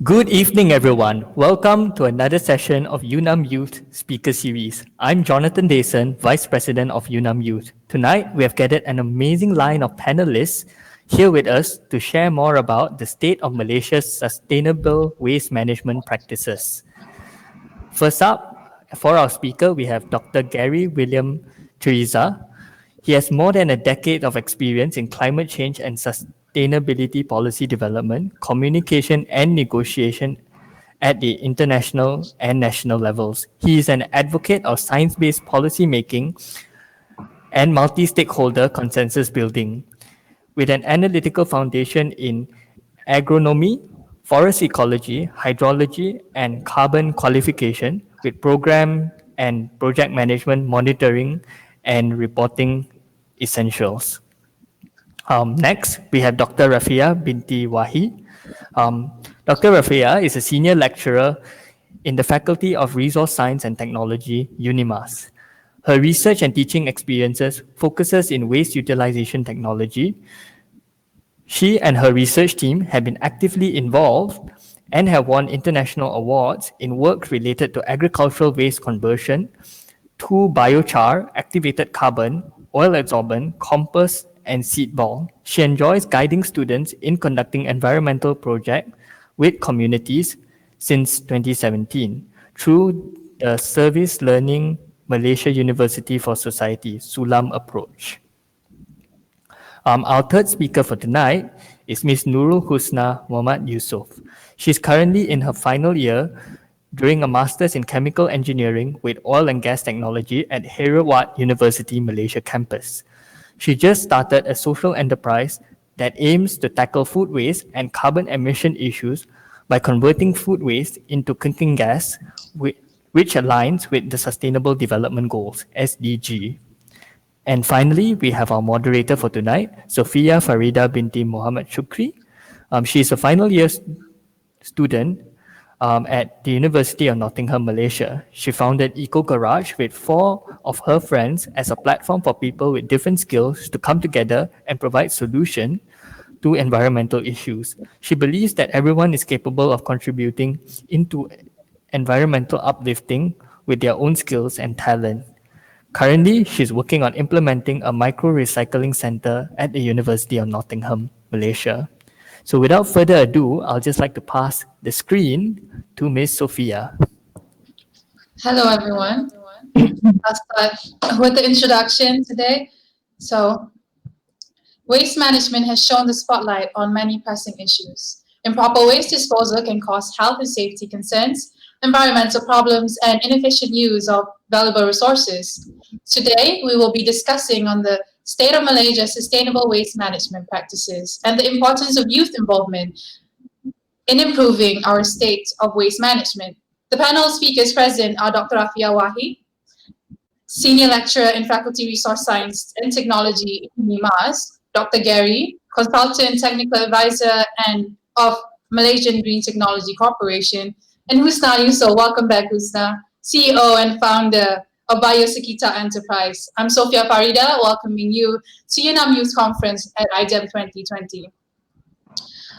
Good evening, everyone. Welcome to another session of UNAM Youth Speaker Series. I'm Jonathan Dason, Vice President of UNAM Youth. Tonight, we have gathered an amazing line of panelists here with us to share more about the state of Malaysia's sustainable waste management practices. First up, for our speaker, we have Dr. Gary William Theresa. He has more than a decade of experience in climate change and sustainability policy development, communication, and negotiation at the international and national levels. He is an advocate of science-based policy making and multi-stakeholder consensus building. With an analytical foundation in agronomy, forest ecology, hydrology, and carbon qualification, with program and project management, monitoring, and reporting essentials. Next, we have Dr. Rafia Binti Wahi. Dr. Rafia is a senior lecturer in the Faculty of Resource Science and Technology, UNIMAS. Her research and teaching experiences focuses in waste utilization technology. She and her research team have been actively involved and have won international awards in work related to agricultural waste conversion to biochar, activated carbon, oil adsorbent, compost, and seed ball. She enjoys guiding students in conducting environmental projects with communities since 2017 through the Service Learning Malaysia University for Society, SULAM approach. Our third speaker for tonight is Ms. Nuru Husna Mohammad Yusuf. She's currently in her final year doing a master's in chemical engineering with oil and gas technology at Rainwater University Malaysia campus. She just started a social enterprise that aims to tackle food waste and carbon emission issues by converting food waste into cooking gas, which aligns with the Sustainable Development Goals, SDG. And finally, we have our moderator for tonight, Sophia Farida binti Mohammad Shukri. She is a final year student at the University of Nottingham, Malaysia. She founded Eco Garage with 4 of her friends as a platform for people with different skills to come together and provide solutions to environmental issues. She believes that everyone is capable of contributing into environmental uplifting with their own skills and talent. Currently, she's working on implementing a micro-recycling center at the University of Nottingham, Malaysia. So without further ado, I'll just like to pass the screen to Ms. Sophia. Hello, everyone. I'll start with the introduction today. So, waste management has shown the spotlight on many pressing issues. Improper waste disposal can cause health and safety concerns, environmental problems, and inefficient use of valuable resources. Today, we will be discussing on the state of Malaysia's sustainable waste management practices and the importance of youth involvement in improving our state of waste management. The panel speakers present are Dr. Rafia Wahi, Senior Lecturer in Faculty Resource Science and Technology in UNIMAS, Dr. Gary, Consultant Technical Advisor and of Malaysian Green Technology Corporation, and Husna Yusuf, welcome back Husna, CEO and founder of Biosekita Enterprise. I'm Sophia Farida, welcoming you to UNAM Youth Conference at IDEM 2020.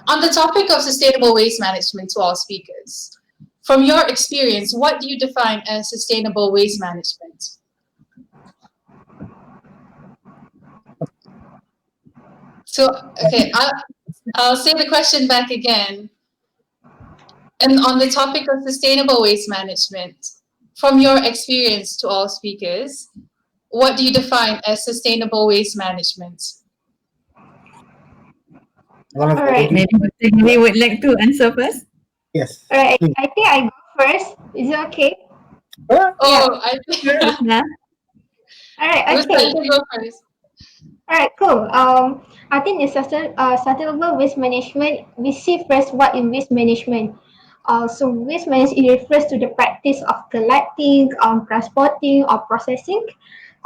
On the topic of sustainable waste management to all speakers, from your experience, what do you define as sustainable waste management? So, okay, I'll say the question back again. And on the topic of sustainable waste management, from your experience to all speakers, what do you define as sustainable waste management? All right, maybe we would like to answer first. Yes. All right, I think I go first. Is it okay? Oh, I think. Husna. All right, Husna, okay. you can go first. All right, cool. I think in sustainable waste management, we see first what is waste management. So waste management refers to the practice of collecting, transporting, or processing,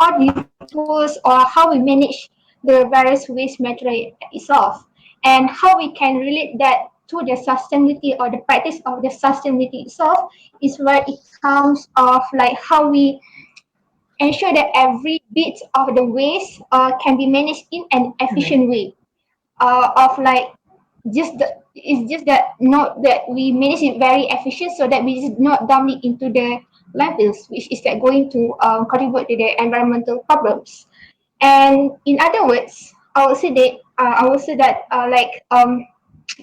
or dispose, or how we manage the various waste material itself, and how we can relate that to the sustainability or the practice of the sustainability itself is where it comes of like how we ensure that every bit of the waste can be managed in an efficient way. Of like it's just that not that we manage it very efficient so that we just not dump it into the landfills, which is like going to contribute to the environmental problems. And in other words, I would say that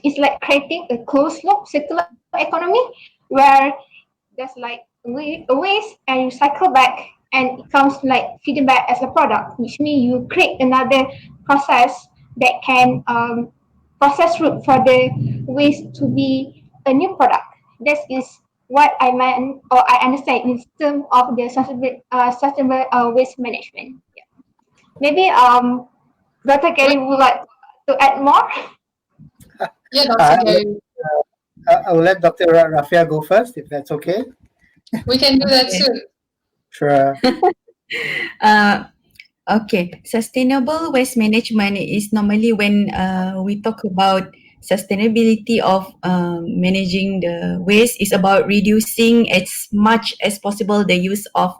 it's like creating a closed loop circular economy where there's like waste and you cycle back and it comes like feeding back as a product, which means you create another process that can process route for the waste to be a new product. This is what I meant or I understand in terms of the sustainable waste management. Yeah. Maybe Dr. Kelly would like to add more. Yeah, Uh, Dr. Gary, I will let Dr. Rafia go first, if that's okay. we can do that Okay. too. Sure. Okay, sustainable waste management is normally when we talk about sustainability of managing the waste is about reducing as much as possible the use of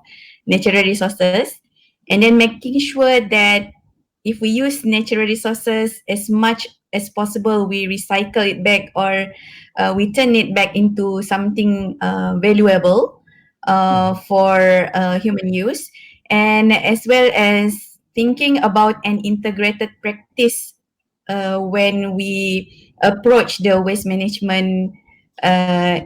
natural resources, and then making sure that if we use natural resources as much as possible, we recycle it back or we turn it back into something valuable for human use, and as well as thinking about an integrated practice when we approach the waste management as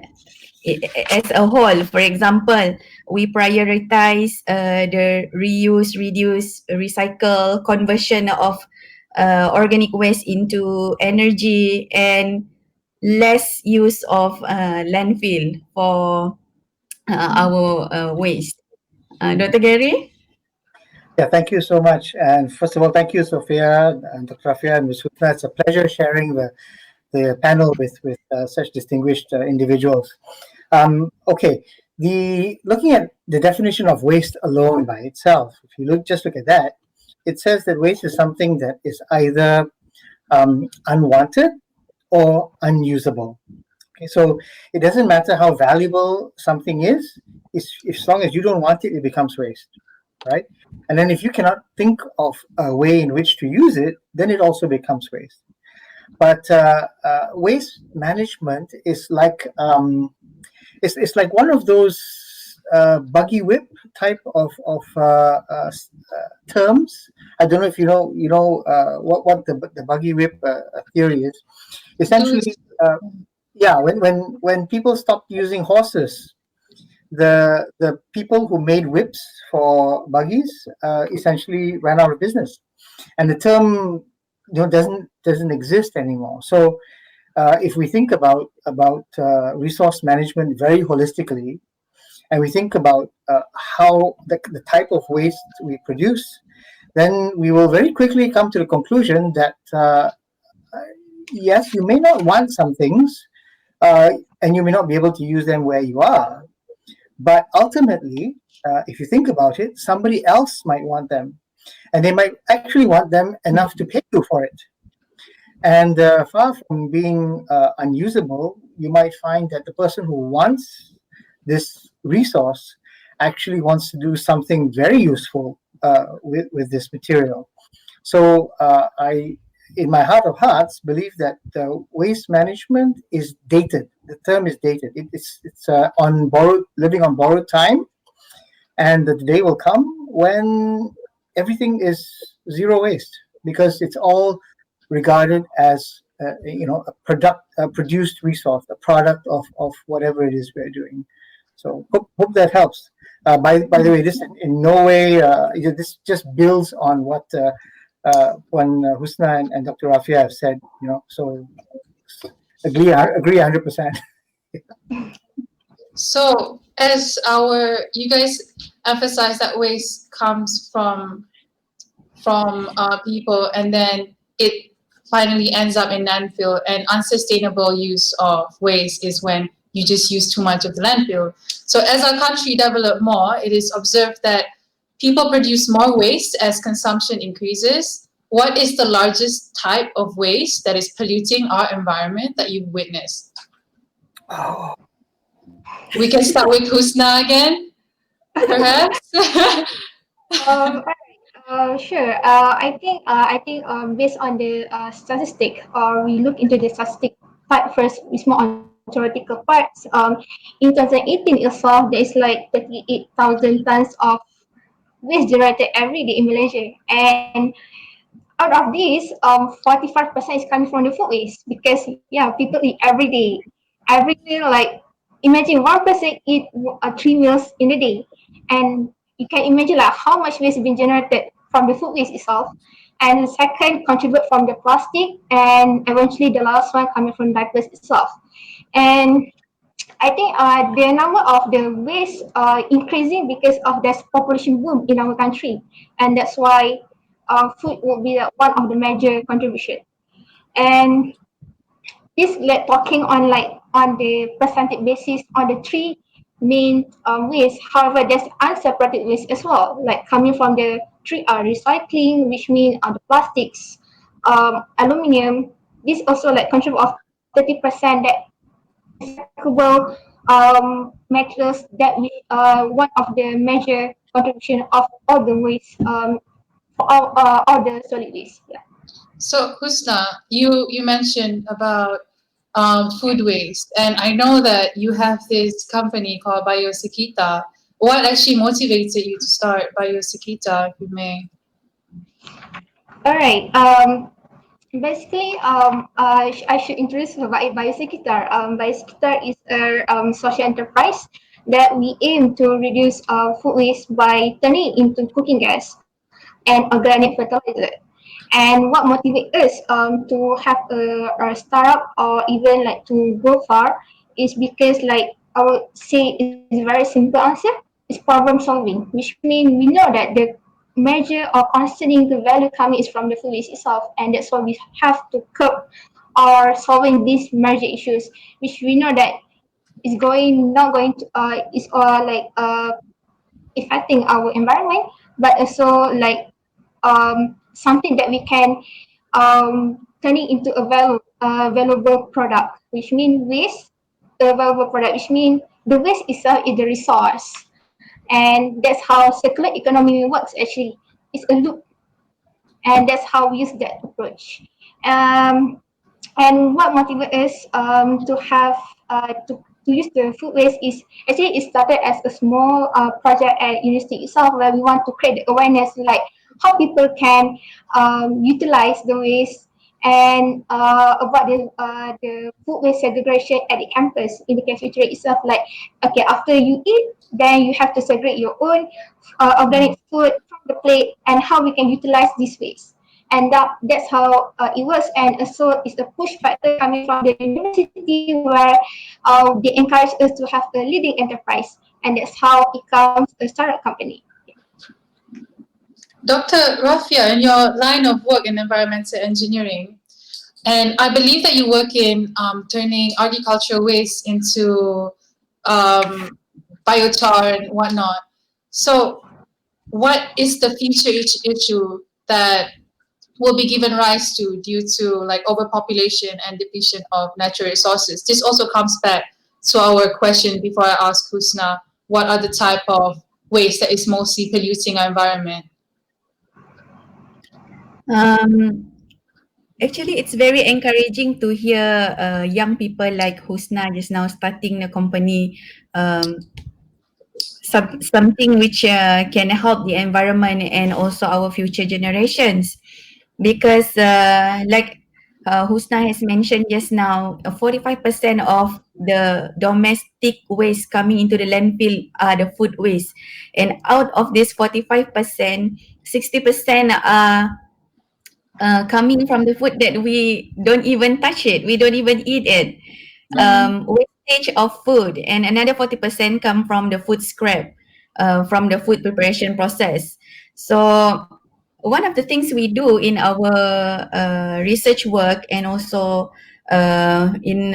a whole. For example, we prioritize the reuse, reduce, recycle, conversion of organic waste into energy, and less use of landfill for our waste. Dr. Gary? Yeah, thank you so much. And first of all, thank you, Sophia and Dr. Rafia and Ms. Husna. It's a pleasure sharing the panel with such distinguished individuals. Okay, looking at the definition of waste alone by itself, if you look at that, it says that waste is something that is either unwanted or unusable. Okay, so it doesn't matter how valuable something is, as long as you don't want it, it becomes waste, right? And then if you cannot think of a way in which to use it, then it also becomes waste. But waste management is like it's like one of those buggy whip type of terms. I don't know if you know what the buggy whip theory is. Essentially, yeah, when people stopped using horses, the people who made whips for buggies essentially ran out of business, and the term doesn't exist anymore. So if we think about resource management very holistically, and we think about how the type of waste we produce, then we will very quickly come to the conclusion that yes, you may not want some things, and you may not be able to use them where you are, but ultimately, if you think about it, somebody else might want them, and they might actually want them enough to pay you for it. And far from being unusable, you might find that the person who wants this resource actually wants to do something very useful with this material. So I, in my heart of hearts, believe that waste management is dated. The term is dated. It's on living on borrowed time, and the day will come when everything is zero waste, because it's all regarded as a produced resource, a product of whatever it is we're doing. So hope that helps. By the way, this in no way this just builds on what when Husna and Dr. Rafia have said. So agree 100%. So, as you guys emphasize that waste comes from people, and then it finally ends up in landfill. And unsustainable use of waste is when you just use too much of the landfill. So, as our country develop more, it is observed that people produce more waste as consumption increases. What is the largest type of waste that is polluting our environment that you've witnessed? Oh. We can start with Husna again, perhaps. Alright. Sure. I think based on the statistic, or we look into the statistic part first, it's more on theoretical parts. In 2018 itself, there is like 38,000 tons of waste generated every day in Malaysia, and out of this, 45% is coming from the food waste because yeah, people eat every day, every meal. Like imagine one person eat 3 meals in a day, and you can imagine like how much waste is being generated from the food waste itself. And the second contribute from the plastic, and eventually the last one coming from diapers itself. And I think the number of the waste increasing because of this population boom in our country, and that's why food will be one of the major contribution. And this like talking on like on the percentage basis on the three main waste. However, there's unseparated waste as well, like coming from the three recycling, which means the plastics, aluminium. This also like contribute of 30% that recyclable materials that we one of the major contribution of all the waste for all the solid waste. Yeah. So, Husna, you mentioned about food waste, and I know that you have this company called Biosekita. What actually motivated you to start Biosekita, if you may? All right. Basically, I should introduce Biosekita. Biosekita is a social enterprise that we aim to reduce food waste by turning it into cooking gas and organic fertilizer. And what motivates us to have a startup or even like to go far is because like I would say it's a very simple answer. It's problem solving, which means we know that the measure or concerning the value coming is from the food waste itself, and that's why we have to curb or solving these major issues, which we know that is going not going to is like affecting our environment, but also like something that we can turn it into a valuable product, which means waste, a valuable product, which means the waste itself is the resource. And that's how circular economy works actually. It's a loop, and that's how we use that approach. Um, and what motivates us to have to use the food waste is actually it started as a small project at university itself, where we want to create the awareness like how people can utilize the waste, and about the food waste segregation at the campus in the cafeteria itself. Like okay, after you eat, then you have to segregate your own organic food from the plate, and how we can utilize this waste. And that's how it works. And also it's a push factor coming from the university, where they encourage us to have a leading enterprise, and that's how it becomes a startup company. Dr. Rafia, in your line of work in environmental engineering, and I believe that you work in turning agricultural waste into biochar and whatnot. So, what is the future issue that will be given rise to due to like overpopulation and depletion of natural resources? This also comes back to our question before I ask Husna, what are the type of waste that is mostly polluting our environment? Um, Actually, it's very encouraging to hear young people like Husna just now starting the company, something which can help the environment and also our future generations. Because like Husna has mentioned just now, 45% of the domestic waste coming into the landfill are the food waste. And out of this 45%, 60% are coming from the food that we don't even touch it, we don't even eat it. Wastage of food, and another 40% come from the food scrap, from the food preparation process. So one of the things we do in our research work, and also in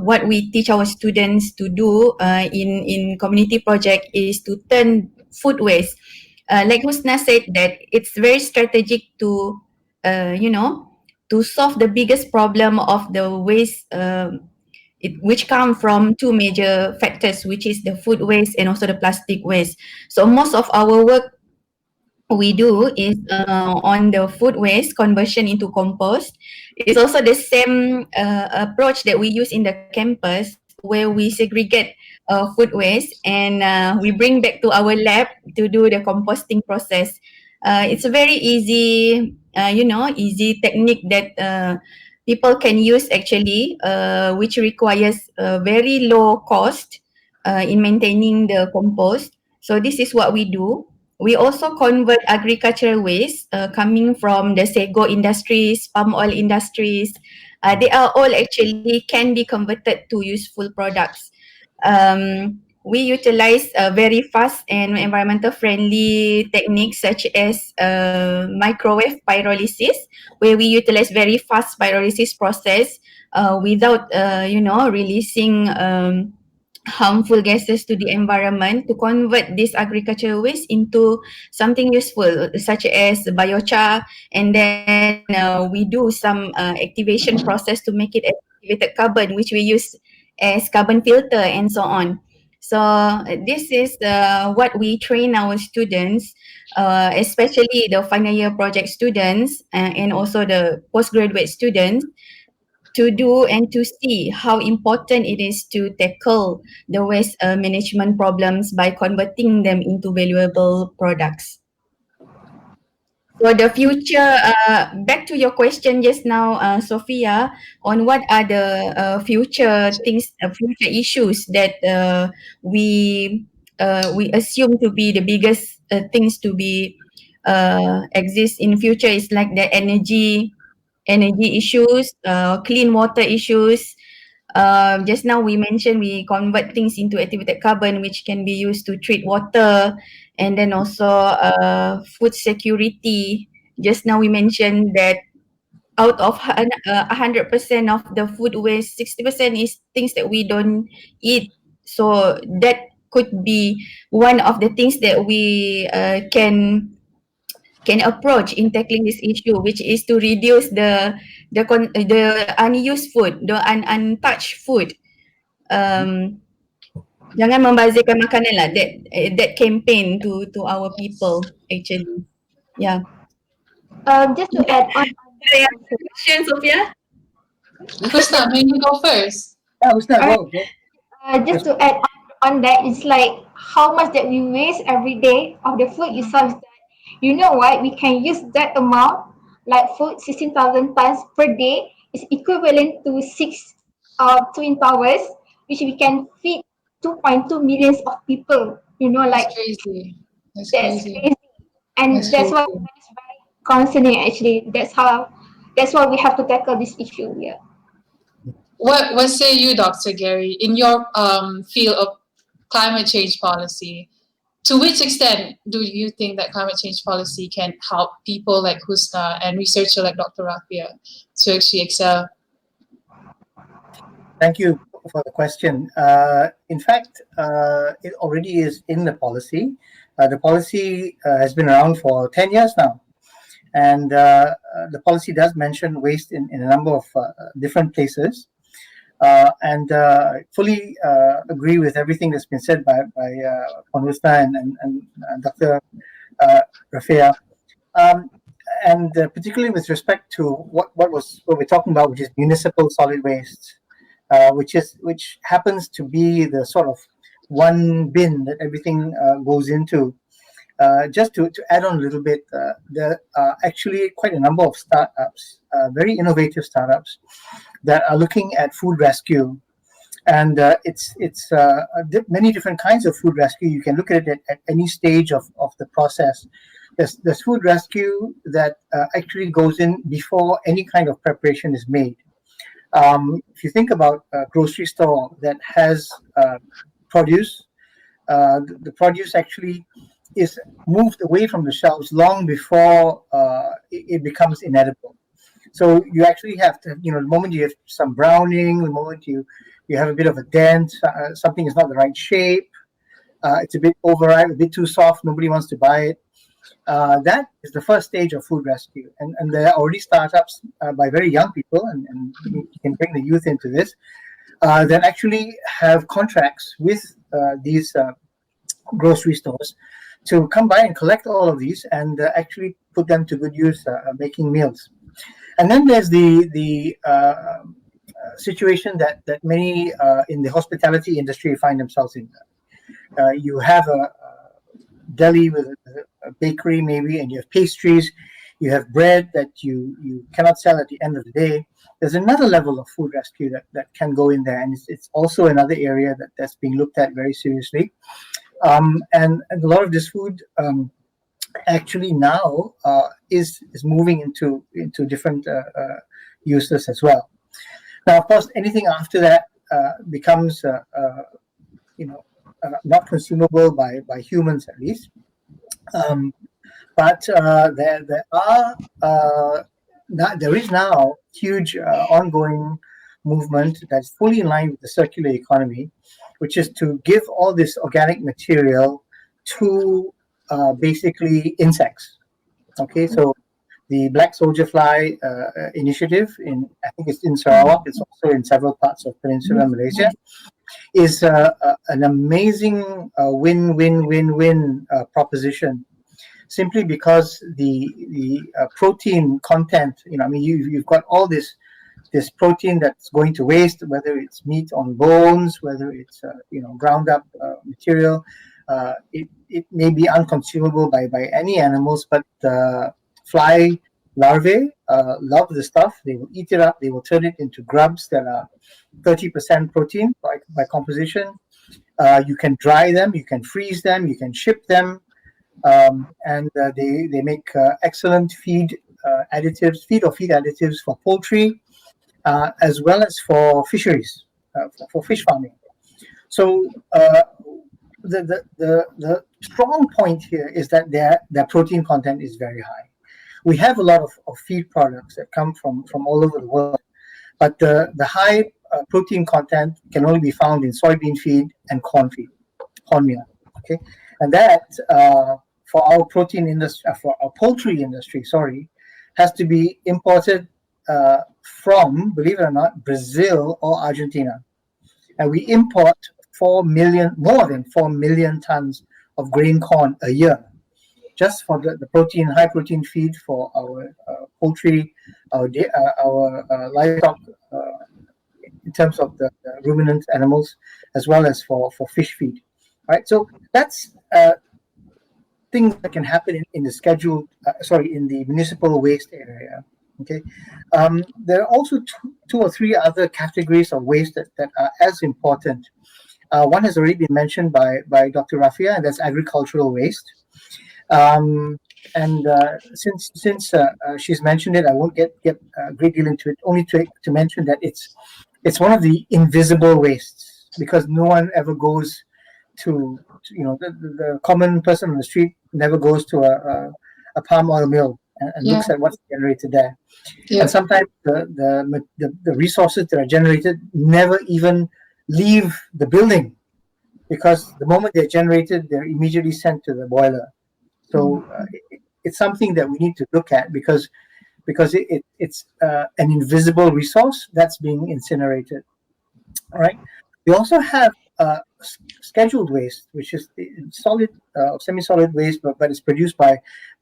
what we teach our students to do in community project, is to turn food waste, like Husna said, that it's very strategic to you know, to solve the biggest problem of the waste, which come from two major factors, which is the food waste and also the plastic waste. So most of our work we do is on the food waste conversion into compost. It's also the same approach that we use in the campus, where we segregate food waste and we bring back to our lab to do the composting process. It's a very easy, easy technique that people can use actually, which requires very low cost in maintaining the compost. So this is what we do. We also convert agricultural waste coming from the sago industries, palm oil industries. They are all actually can be converted to useful products. We utilize very fast and environmental friendly techniques such as microwave pyrolysis, where we utilize very fast pyrolysis process without, releasing harmful gases to the environment, to convert this agricultural waste into something useful, such as biochar, and then we do some activation process to make it activated carbon, which we use as carbon filter and so on. So this is what we train our students, especially the final year project students and also the postgraduate students, to do and to see how important it is to tackle the waste management problems by converting them into valuable products. For the future, back to your question just now, Sophia, on what are the future things, future issues that we assume to be the biggest things to be exist in future, is like the energy issues, clean water issues. Just now we mentioned we convert things into activated carbon, which can be used to treat water, and then also food security. Just now we mentioned that out of 100% of the food waste, 60% is things that we don't eat. So that could be one of the things that we can approach in tackling this issue, which is to reduce the unused food, the untouched food. Jangan membazirkan makanan lah. That campaign to our people actually. Yeah. Just to add on Yeah. that, Question, Sophia? Husna, may you go first? Yeah, Husna, go. just to add on that, it's like how much that we waste every day of the food itself. That, you know what? We can use that amount, like food, 16,000 tons per day, is equivalent to six twin towers, which we can feed 2.2 millions of people. You know, That's like crazy. That's that's crazy. crazy, and That's that's why crazy. it's very concerning. Actually, that's why we have to tackle this issue. Yeah. What say you, Dr. Gary, in your field of climate change policy? To which extent do you think that climate change policy can help people like Husna and researcher like Dr. Rafia to actually excel? Thank you for the question. In fact, it already is in the policy. The policy has been around for 10 years now. And the policy does mention waste in a number of different places. And fully agree with everything that's been said by Husna and Dr. Rafia. And particularly with respect to what we're talking about, which is municipal solid waste, which happens to be the sort of one bin that everything goes into. Just to add on a little bit, there are actually quite a number of startups, very innovative startups, that are looking at food rescue. And it's many different kinds of food rescue. You can look at it at any stage of the process. There's food rescue that actually goes in before any kind of preparation is made. If you think about a grocery store that has produce, the produce actually is moved away from the shelves long before it becomes inedible. So you actually have to, the moment you have some browning, the moment you have a bit of a dent, something is not the right shape, it's a bit overripe, a bit too soft, nobody wants to buy it. That is the first stage of food rescue. And there are already startups by very young people, and you can bring the youth into this, that actually have contracts with these grocery stores to come by and collect all of these and actually put them to good use, making meals. And then there's the situation that many in the hospitality industry find themselves in. You have a deli with a bakery maybe, and you have pastries, you have bread that you cannot sell at the end of the day. There's another level of food rescue that can go in there, and it's also another area that's being looked at very seriously. And a lot of this food actually now is moving into different uses as well. Now, of course, anything after that becomes not consumable by humans, at least. But there is now huge ongoing movement that's fully in line with the circular economy, which is to give all this organic material to basically insects. Okay, so the black soldier fly initiative I think it's in Sarawak, it's also in several parts of Peninsular Malaysia, is an amazing win-win-win-win proposition, simply because the protein content, you've got all this protein that's going to waste, whether it's meat on bones, whether it's ground up material. It may be unconsumable by any animals, but fly larvae love the stuff. They will eat it up. They will turn it into grubs that are 30% protein by composition. You can dry them, you can freeze them, you can ship them, and they make excellent feed additives for poultry, as well as for fisheries, for fish farming. So the strong point here is that their protein content is very high. We have a lot of feed products that come from all over the world, but the high protein content can only be found in soybean feed and corn meal. Okay, and that for our protein industry, for our poultry industry, has to be imported from, believe it or not, Brazil or Argentina, and we import more than 4 million tons of grain corn a year, just for the high protein feed for our poultry, our livestock, in terms of the ruminant animals, as well as for fish feed. Right, so that's things that can happen in the municipal waste area. Okay, there are also two or three other categories of waste that are as important. One has already been mentioned by Dr. Rafia, and that's agricultural waste. And since she's mentioned it, I won't get a great deal into it. Only to mention that it's one of the invisible wastes, because no one ever goes to the common person on the street never goes to a palm oil mill and looks at what's generated there. And sometimes the resources that are generated never even leave the building, because the moment they're generated, they're immediately sent to the boiler. So it's something that we need to look at, because it's an invisible resource that's being incinerated. All right. We also have scheduled waste, which is solid, semi-solid waste, but it's produced by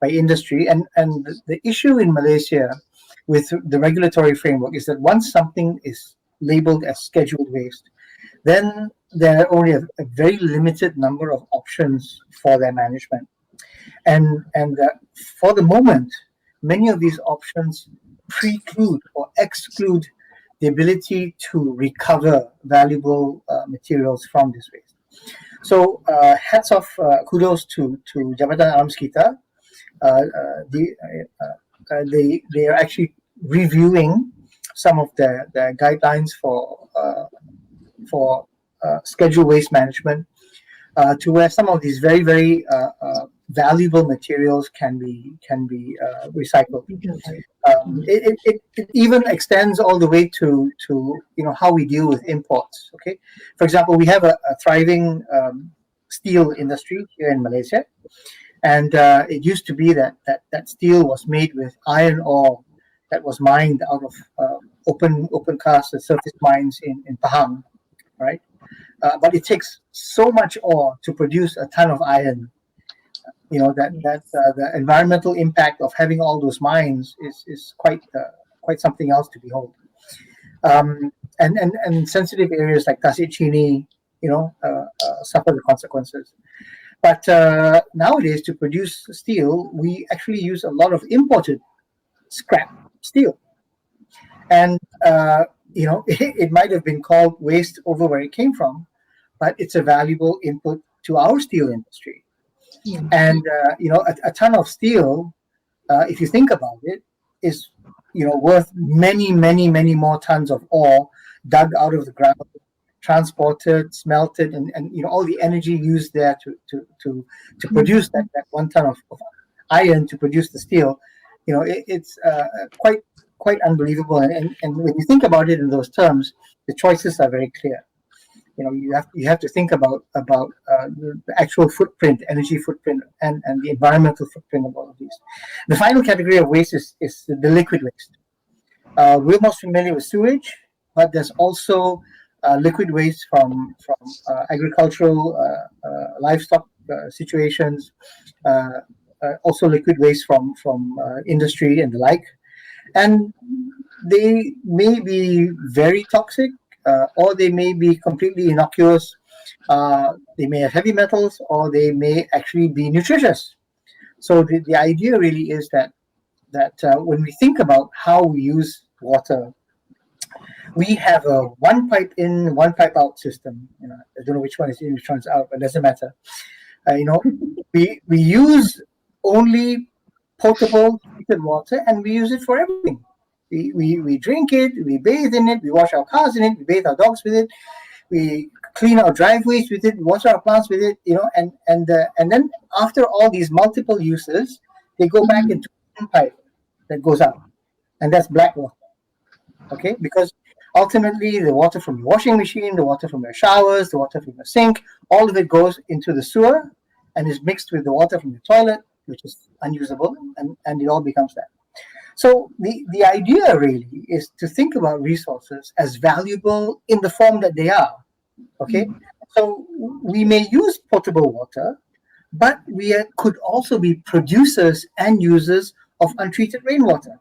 industry. And the issue in Malaysia with the regulatory framework is that once something is labeled as scheduled waste, then there are only a very limited number of options for their management. And for the moment, many of these options preclude or exclude the ability to recover valuable materials from this waste. So hats off, kudos to Jabatan Alam Sekitar. They are actually reviewing some of the guidelines for scheduled waste management, to where some of these very, very valuable materials can be recycled. It even extends all the way to how we deal with imports. Okay, for example, we have a thriving steel industry here in Malaysia, and it used to be that steel was made with iron ore that was mined out of open cast surface mines in Pahang, right? But it takes so much ore to produce a ton of iron. the environmental impact of having all those mines is quite something else to behold. And sensitive areas like Tasik Chini, suffer the consequences. But nowadays, to produce steel, we actually use a lot of imported scrap steel, and it might have been called waste over where it came from, but it's a valuable input to our steel industry. And a ton of steel, if you think about it, is worth many, many, many more tons of ore dug out of the ground, transported, smelted, and all the energy used there to produce that 1 ton of iron to produce the steel. It's quite unbelievable. And when you think about it in those terms, the choices are very clear. You have to think about the actual footprint, energy footprint, and the environmental footprint of all of these. The final category of waste is the liquid waste. We're most familiar with sewage, but there's also liquid waste from agricultural livestock situations, also liquid waste from industry and the like, and they may be very toxic, or they may be completely innocuous. They may have heavy metals, or they may actually be nutritious. So the idea really is that when we think about how we use water, we have a one pipe in, one pipe out system. I don't know which one is in, which one's out, but it doesn't matter. We use only potable treated water, and we use it for everything. We drink it, we bathe in it, we wash our cars in it, we bathe our dogs with it, we clean our driveways with it, we water our plants with it, and then after all these multiple uses, they go back into one pipe that goes out, and that's black water. Okay, because ultimately the water from your washing machine, the water from your showers, the water from your sink, all of it goes into the sewer and is mixed with the water from your toilet, which is unusable, and it all becomes that. So the idea really is to think about resources as valuable in the form that they are. Okay, so we may use potable water, but we could also be producers and users of untreated rainwater.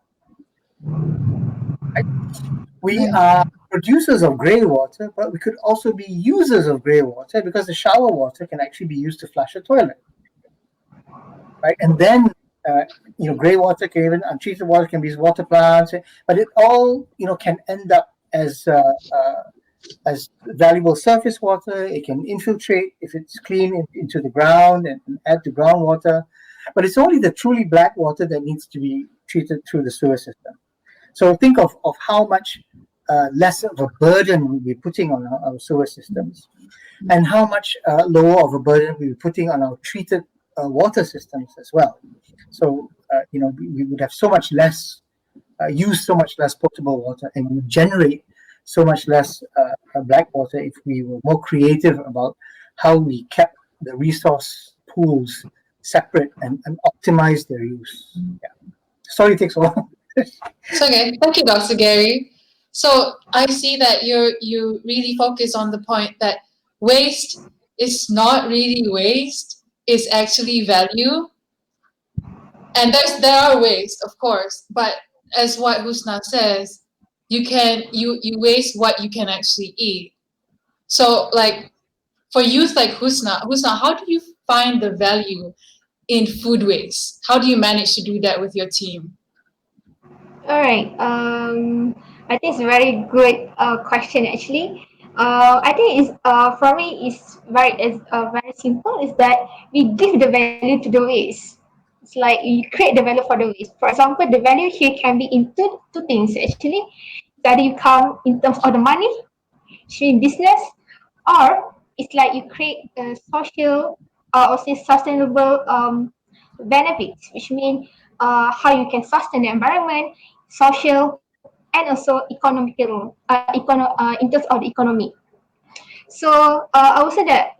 Right? We are producers of grey water, but we could also be users of grey water, because the shower water can actually be used to flush a toilet. Right, and then grey water can, even untreated water can be used water plants, but it all can end up as valuable surface water. It can infiltrate if it's clean into the ground and add to groundwater, but it's only the truly black water that needs to be treated through the sewer system. So think of how much less of a burden we'll be putting on our sewer systems, and how much lower of a burden we'll be putting on our treated water systems as well. So we would have so much less, use so much less potable water, and we generate so much less black water if we were more creative about how we kept the resource pools separate and optimize their use. Yeah. Sorry, it takes a while. It's okay. Thank you, Dr. Gary. So I see that you really focus on the point that waste is not really waste, it's actually value. And there are waste, of course, but as what Husna says, you waste what you can actually eat. So like for youth like Husna, how do you find the value in food waste? How do you manage to do that with your team? All right. I think it's a very good question actually. I think it's for me it's very simple. Is that we give the value to the waste. It's like you create the value for the waste. For example, the value here can be in two things actually. That you come in terms of the money, actually business, or it's like you create a social or say sustainable benefits, which means how you can sustain the environment, social, and also economical, in terms of the economy. So I would say that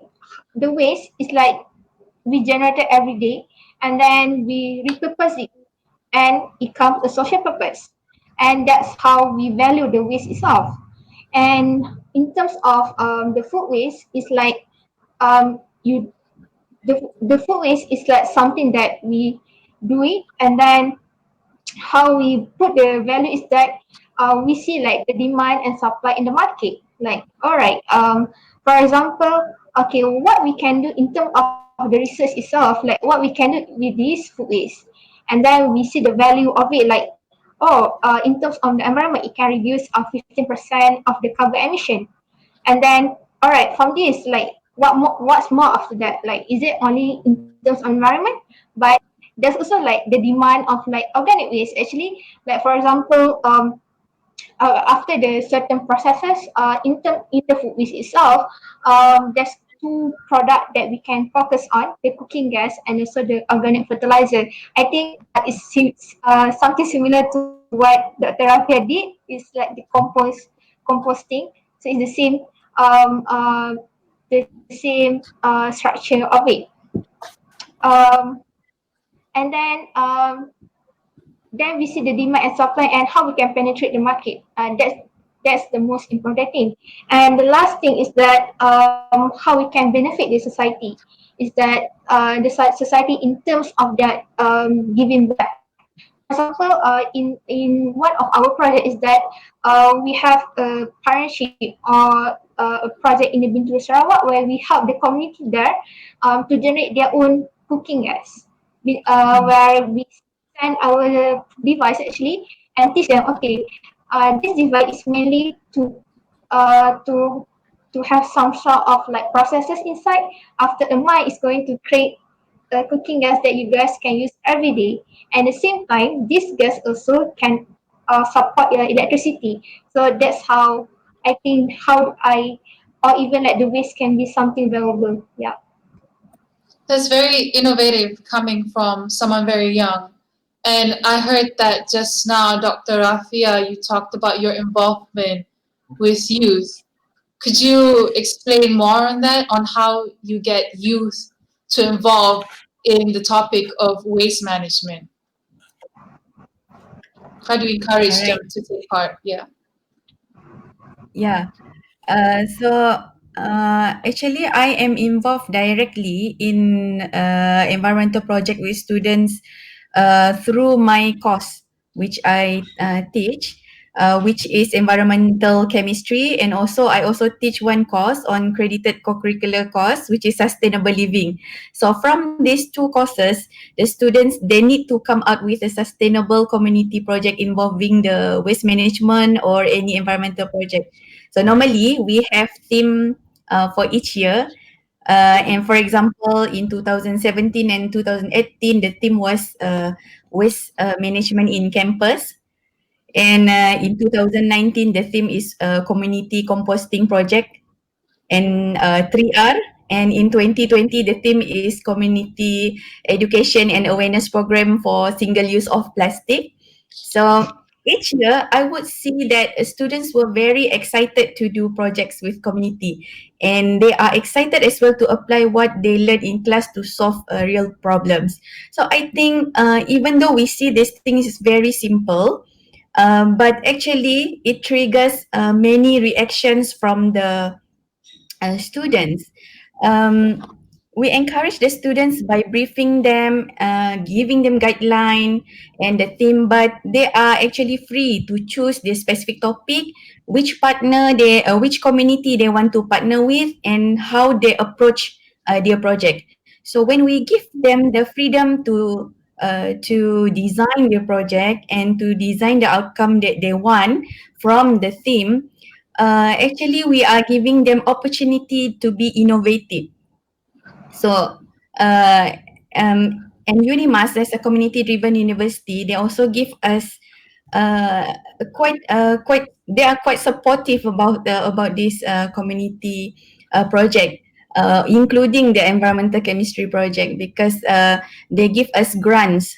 the waste is like we generate it every day, and then we repurpose it, and it comes a social purpose, and that's how we value the waste itself. And in terms of the food waste, it's like you the food waste is like something that we do it, and then how we put the value is that we see like the demand and supply in the market. Like, all right, for example, okay, what we can do in terms of the research itself, like what we can do with this food waste, and then we see the value of it. Like, oh, in terms of the environment, it can reduce 15% of the carbon emission. And then, all right, from this, like, what's more after that? Like, is it only in terms of environment? But there's also like the demand of like organic waste. Actually, like for example, after the certain processes, in the food waste itself, there's two product that we can focus on: the cooking gas and also the organic fertilizer. I think something similar to what Dr. Rafia did. Is like the composting. So it's the same structure of it. Um, and then we see the demand and supply and how we can penetrate the market. That's the most important thing. And the last thing is that how we can benefit the society is that society in terms of that giving back. For example, in one of our project is that we have a partnership or a project in the Bintulu Sarawak where we help the community there to generate their own cooking gas. Where we send our device actually and teach them, okay, this device is mainly uh, to to have some sort of like processes inside. After a month, it's going to create a cooking gas that you guys can use every day. And at the same time, this gas also can support your electricity. So that's how I think or even like the waste can be something valuable. Yeah. That's very innovative coming from someone very young. And I heard that just now, Dr. Rafia, you talked about your involvement with youth. Could you explain more on that, on how you get youth to involve in the topic of waste management? How do you encourage them Alright. to take part? Yeah. Yeah. Actually, I am involved directly in environmental project with students through my course, which I teach, which is environmental chemistry, and also I also teach one course on credited co-curricular course, which is sustainable living. So from these two courses, the students they need to come out with a sustainable community project involving the waste management or any environmental project. So normally we have theme for each year. And for example, in 2017 and 2018, the theme was waste management in campus. And in 2019, the theme is community composting project and 3R. And in 2020, the theme is community education and awareness program for single use of plastic. So each year, I would see that students were very excited to do projects with community, and they are excited as well to apply what they learn in class to solve real problems. So I think even though we see these things is very simple, but actually it triggers many reactions from the students. Um, we encourage the students by briefing them, giving them guideline and the theme, but they are actually free to choose the specific topic, which community they want to partner with, and how they approach their project. So when we give them the freedom to design their project and to design the outcome that they want from the theme, actually we are giving them opportunity to be innovative. So uh, and UNIMAS as a community driven university, they also give us uh, quite they are quite supportive about this community project, including the environmental chemistry project, because they give us grants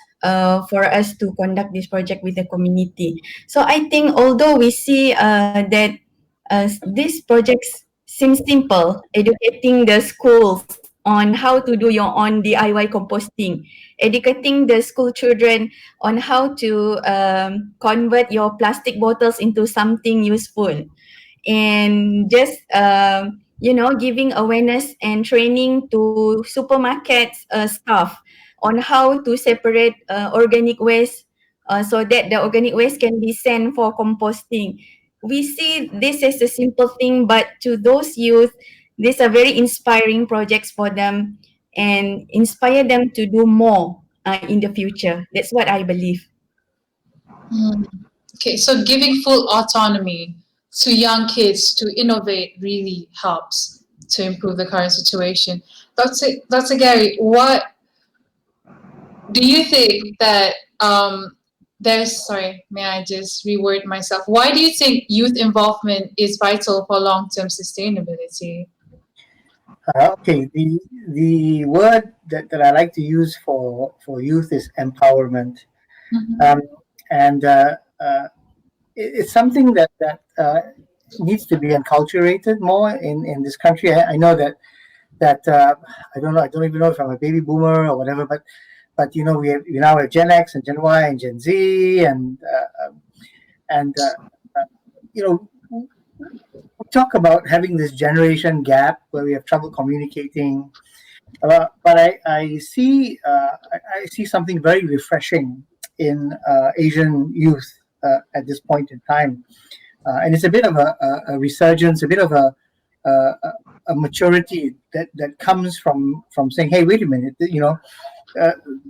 for us to conduct this project with the community. So I think although we see that these projects seem simple, educating the schools on how to do your own DIY composting, educating the school children on how to convert your plastic bottles into something useful, and just giving awareness and training to supermarkets staff on how to separate organic waste so that the organic waste can be sent for composting. We see this as a simple thing, but to those youth, these are very inspiring projects for them and inspire them to do more in the future. That's what I believe. Okay, so giving full autonomy to young kids to innovate really helps to improve the current situation. Dr. Gary, what do you think that sorry, may I just reword myself? Why do you think youth involvement is vital for long-term sustainability? Okay, the word that I like to use for youth is empowerment. And it's something that needs to be enculturated more in this country. I know that I don't know. I don't even know if I'm a baby boomer or whatever, but we now have Gen X and Gen Y and Gen Z, and we talk about having this generation gap where we have trouble communicating. But I see something very refreshing in Asian youth at this point in time, and it's a bit of a resurgence, a bit of a maturity that comes from saying, "Hey, wait a minute,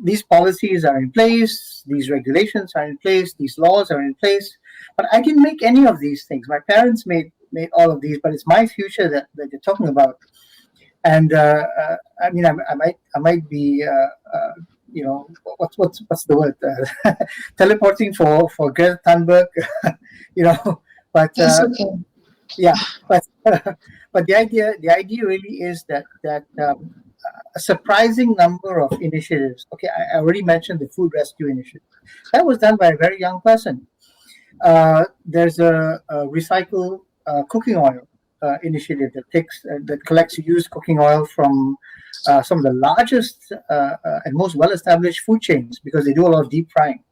these policies are in place, these regulations are in place, these laws are in place, but I didn't make any of these things. My parents made all of these, but it's my future that they're talking about." And I mean, I might be, what's the word? Teleporting for Greta Thunberg, but That's okay. yeah, but but the idea really is that a surprising number of initiatives. Okay, I already mentioned the food rescue initiative. That was done by a very young person. There's a recycle cooking oil initiative that collects used cooking oil from some of the largest and most well-established food chains, because they do a lot of deep frying,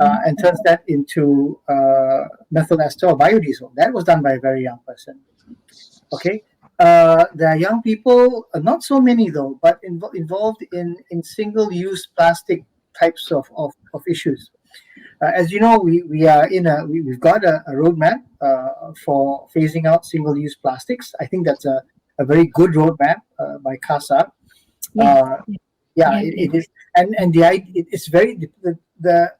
and turns that into methyl ester or biodiesel. That was done by a very young person. Okay. There are young people, not so many though, but involved in single-use plastic types of issues. As you know, we've got a roadmap for phasing out single-use plastics. I think that's a very good roadmap by CASA. It is, and the idea, it's very the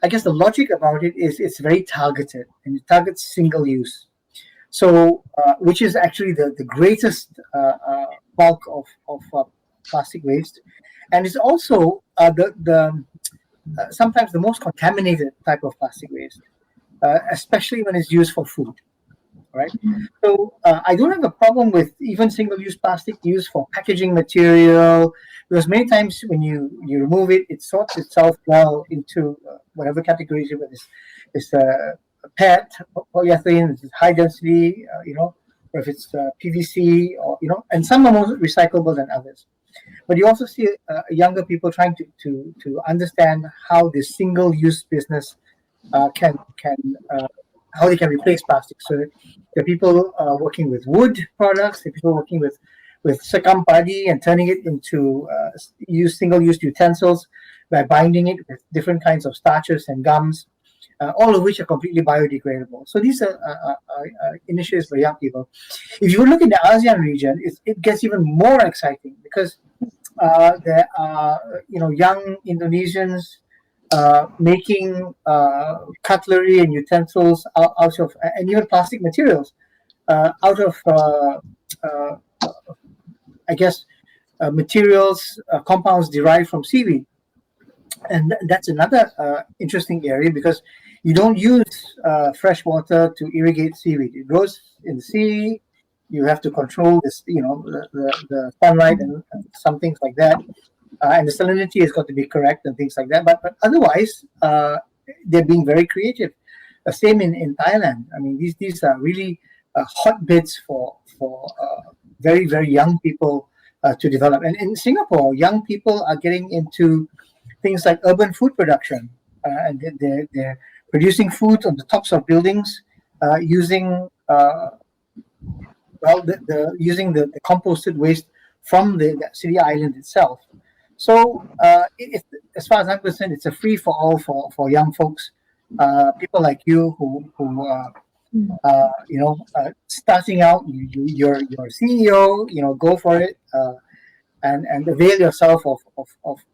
I guess the logic about it is it's very targeted, and it targets single-use. So, which is actually the greatest bulk of plastic waste, and it's also sometimes the most contaminated type of plastic waste, especially when it's used for food, right? So I don't have a problem with even single-use plastic used for packaging material, because many times when you remove it, it sorts itself well into whatever categories it is. It's PET, polyethylene, it's high density, or if it's PVC, or and some are more recyclable than others. But you also see younger people trying to understand how this single-use business can how they can replace plastic. So there are people working with wood products, there are people working with sekam padi and turning it into single-use utensils by binding it with different kinds of starches and gums, all of which are completely biodegradable. So these are initiatives for young people. If you look in the ASEAN region, it gets even more exciting, because there are young Indonesians making cutlery and utensils out of, and even plastic materials out of materials, compounds derived from seaweed. And that's another interesting area, because you don't use fresh water to irrigate seaweed. It grows in the sea. You have to control this, the sunlight and some things like that, and the salinity has got to be correct and things like that. But otherwise, they're being very creative. Same in Thailand. I mean, these are really hotbeds for very, very young people to develop. And in Singapore, young people are getting into things like urban food production, and they're producing food on the tops of buildings using well, the using the composted waste from the city island itself. So as far as I'm concerned, it's a free for all for young folks, people like you who starting out. You're CEO. Go for it. And avail yourself of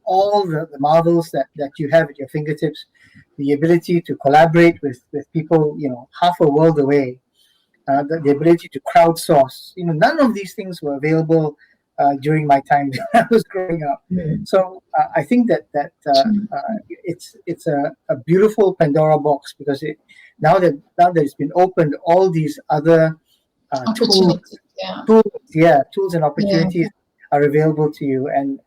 all the marvels that you have at your fingertips, the ability to collaborate with people, half a world away, the ability to crowdsource. None of these things were available during my time when I was growing up. So I think that it's a beautiful Pandora box, because now that it's been opened, all these other tools, Opportunities. Yeah. tools and opportunities are available to you, and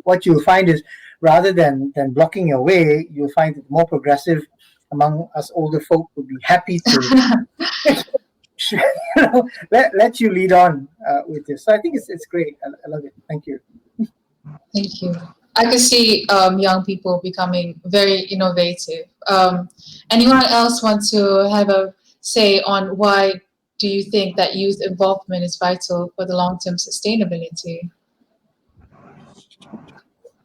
what you'll find is, rather than blocking your way, you'll find that more progressive among us older folk would be happy to let you lead on with this. So I think it's great. I love it. Thank you. Thank you. I could see young people becoming very innovative. Anyone else want to have a say on why do you think that youth involvement is vital for the long-term sustainability?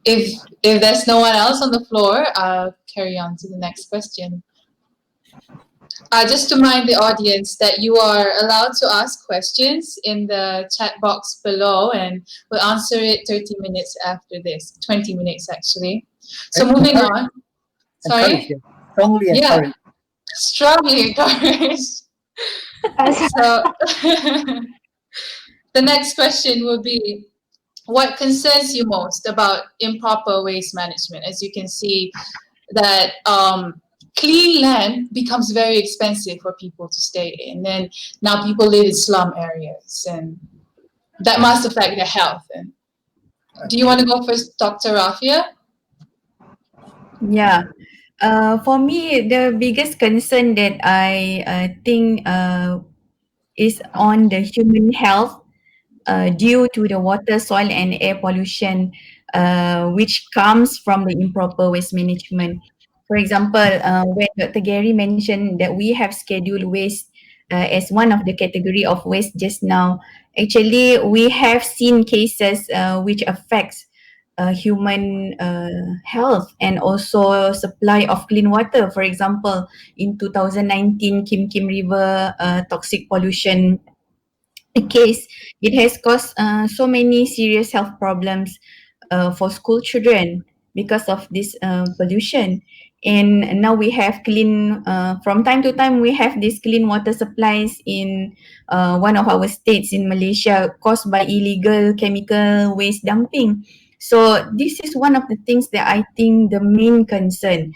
If there's no one else on the floor, I'll carry on to the next question. Just to remind the audience that you are allowed to ask questions in the chat box below, and we'll answer it 30 minutes after this, 20 minutes actually. So moving on. Sorry? Strongly encouraged. Strongly encouraged. So the next question will be, what concerns you most about improper waste management? As you can see that clean land becomes very expensive for people to stay in, and now people live in slum areas, and that must affect their health. And do you want to go first, Dr. Rafia? Yeah. For me, the biggest concern that I think is on the human health due to the water, soil, and air pollution, which comes from the improper waste management. For example, when Dr. Gary mentioned that we have scheduled waste as one of the category of waste just now, actually we have seen cases which affects human health and also supply of clean water. For example, in 2019, Kim Kim River toxic pollution case, it has caused so many serious health problems for school children because of this pollution. And now we have clean, from time to time, we have these clean water supplies in one of our states in Malaysia caused by illegal chemical waste dumping. So this is one of the things that I think the main concern,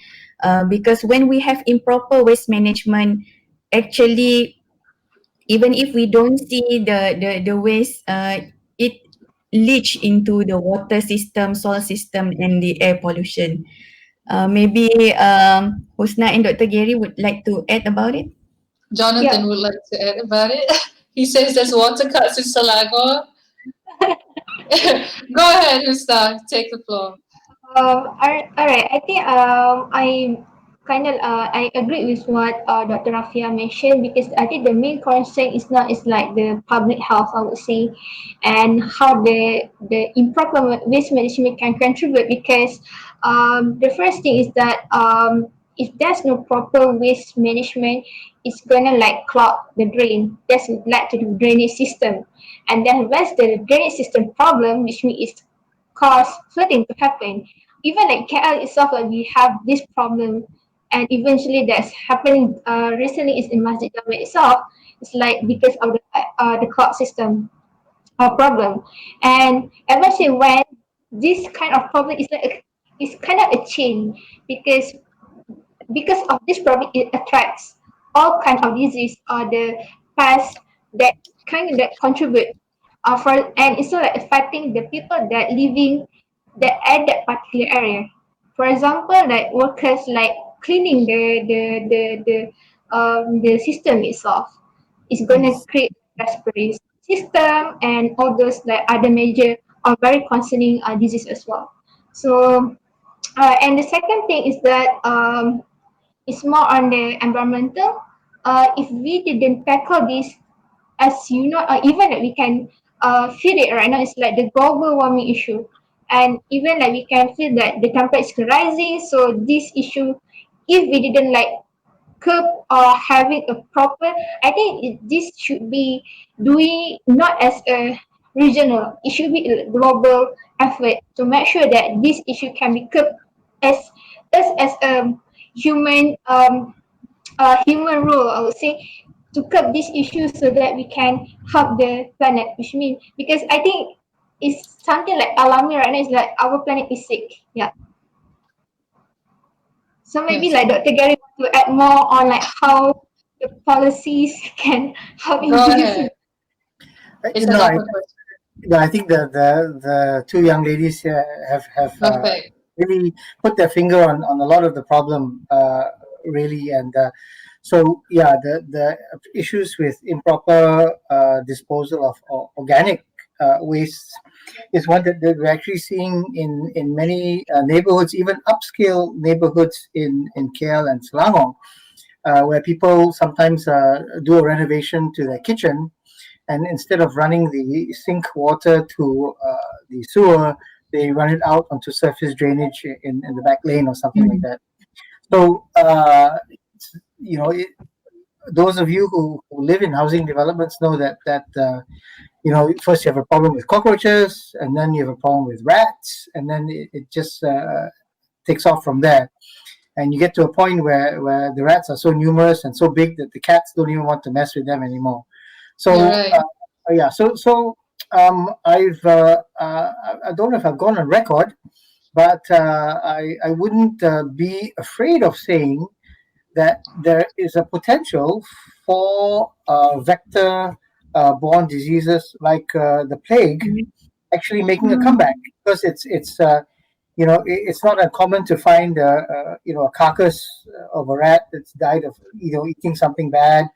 because when we have improper waste management, actually, even if we don't see the waste, it leach into the water system, soil system, and the air pollution. Maybe Husna and Dr. Gary would like to add about it. Jonathan would like to add about it. He says there's water cuts in Selangor. Go ahead, Husna. Take the floor. All right. I think I agree with what Dr. Rafia mentioned, because I think the main concern is like the public health, I would say, and how the improper waste management can contribute. Because the first thing is that if there's no proper waste management, it's gonna like clog the drain. That's led to the drainage system, and then once the drainage system problem, which means it's cause flooding to happen. Even like KL itself, like we have this problem, and eventually that's happening. Recently, is in Masjid Jami itself. It's like because of the clock system problem, and eventually when this kind of problem is like it's kind of a chain, because of this problem it attracts all kind of disease or the past that kind of that contribute for, and it's not like affecting the people that living that at that particular area. For example, like workers like cleaning the system itself is gonna create respiratory system and all those like other major or very concerning disease as well. So and the second thing is that it's more on the environmental. If we didn't tackle this as you know, even like we can feel it right now, it's like the global warming issue. And even like we can feel that the temperature is rising. So this issue, if we didn't like curb or having a proper, I think this should be doing not as a regional, it should be a global effort to make sure that this issue can be curbed as us as a human human role, I would say, to curb these issues so that we can help the planet, which means because I think it's something like alarming right now, is like our planet is sick. Yeah. So maybe Yes. like Dr. Gary want to add more on like how the policies can help in Go this. ahead. It's You an know, open question. I think the two young ladies here have Perfect. really put their finger on a lot of the problem, really. And so, yeah, the issues with improper disposal of organic waste is one that we're actually seeing in many neighborhoods, even upscale neighborhoods in KL and Selangor, where people sometimes do a renovation to their kitchen, and instead of running the sink water to the sewer, they run it out onto surface drainage in the back lane or something like that. So, you know, those of you who live in housing developments know that you know, first you have a problem with cockroaches, and then you have a problem with rats, and then it just takes off from there. And you get to a point where the rats are so numerous and so big that the cats don't even want to mess with them anymore. So You're right. yeah, I don't know if I've gone on record, but I wouldn't be afraid of saying that there is a potential for vector borne diseases like the plague actually making a comeback, because it's you know, it's not uncommon to find you know, a carcass of a rat that's died of, you know, eating something bad,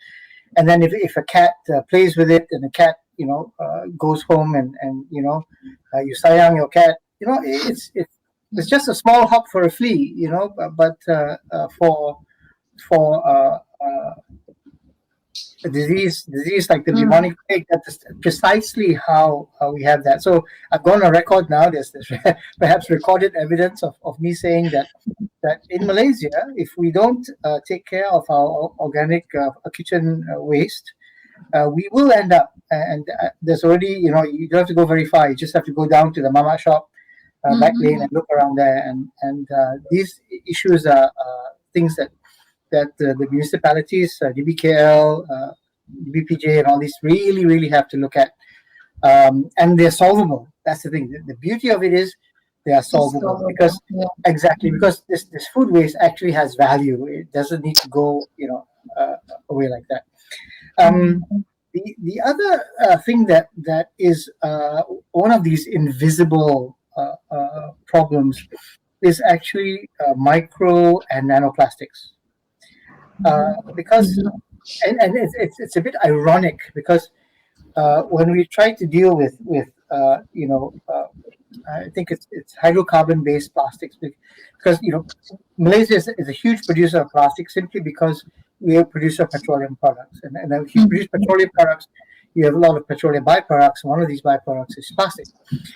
and then if a cat plays with it, and the cat, you know, goes home, and you know, you sayang your cat, you know, it's just a small hop for a flea, you know, but for a disease like the bubonic plague, that's precisely how we have that. So I've gone on record now. There's perhaps recorded evidence of me saying that in Malaysia, if we don't take care of our organic kitchen waste, we will end up. And there's already, you know, you don't have to go very far. You just have to go down to the mama shop back lane and look around there. And these issues are things that the municipalities, DBKL, DBPJ, and all these really have to look at. And they're solvable. That's the thing. The beauty of it is they are solvable, because exactly, because this food waste actually has value. It doesn't need to go, you know, away like that. The other thing that is one of these invisible problems is actually micro and nanoplastics. Because and it's a bit ironic, because when we try to deal with you know, I think it's hydrocarbon based plastics, because you know, Malaysia is a huge producer of plastic simply because we are a producer of petroleum products, and if you produce petroleum products, you have a lot of petroleum byproducts. One of these byproducts is plastic,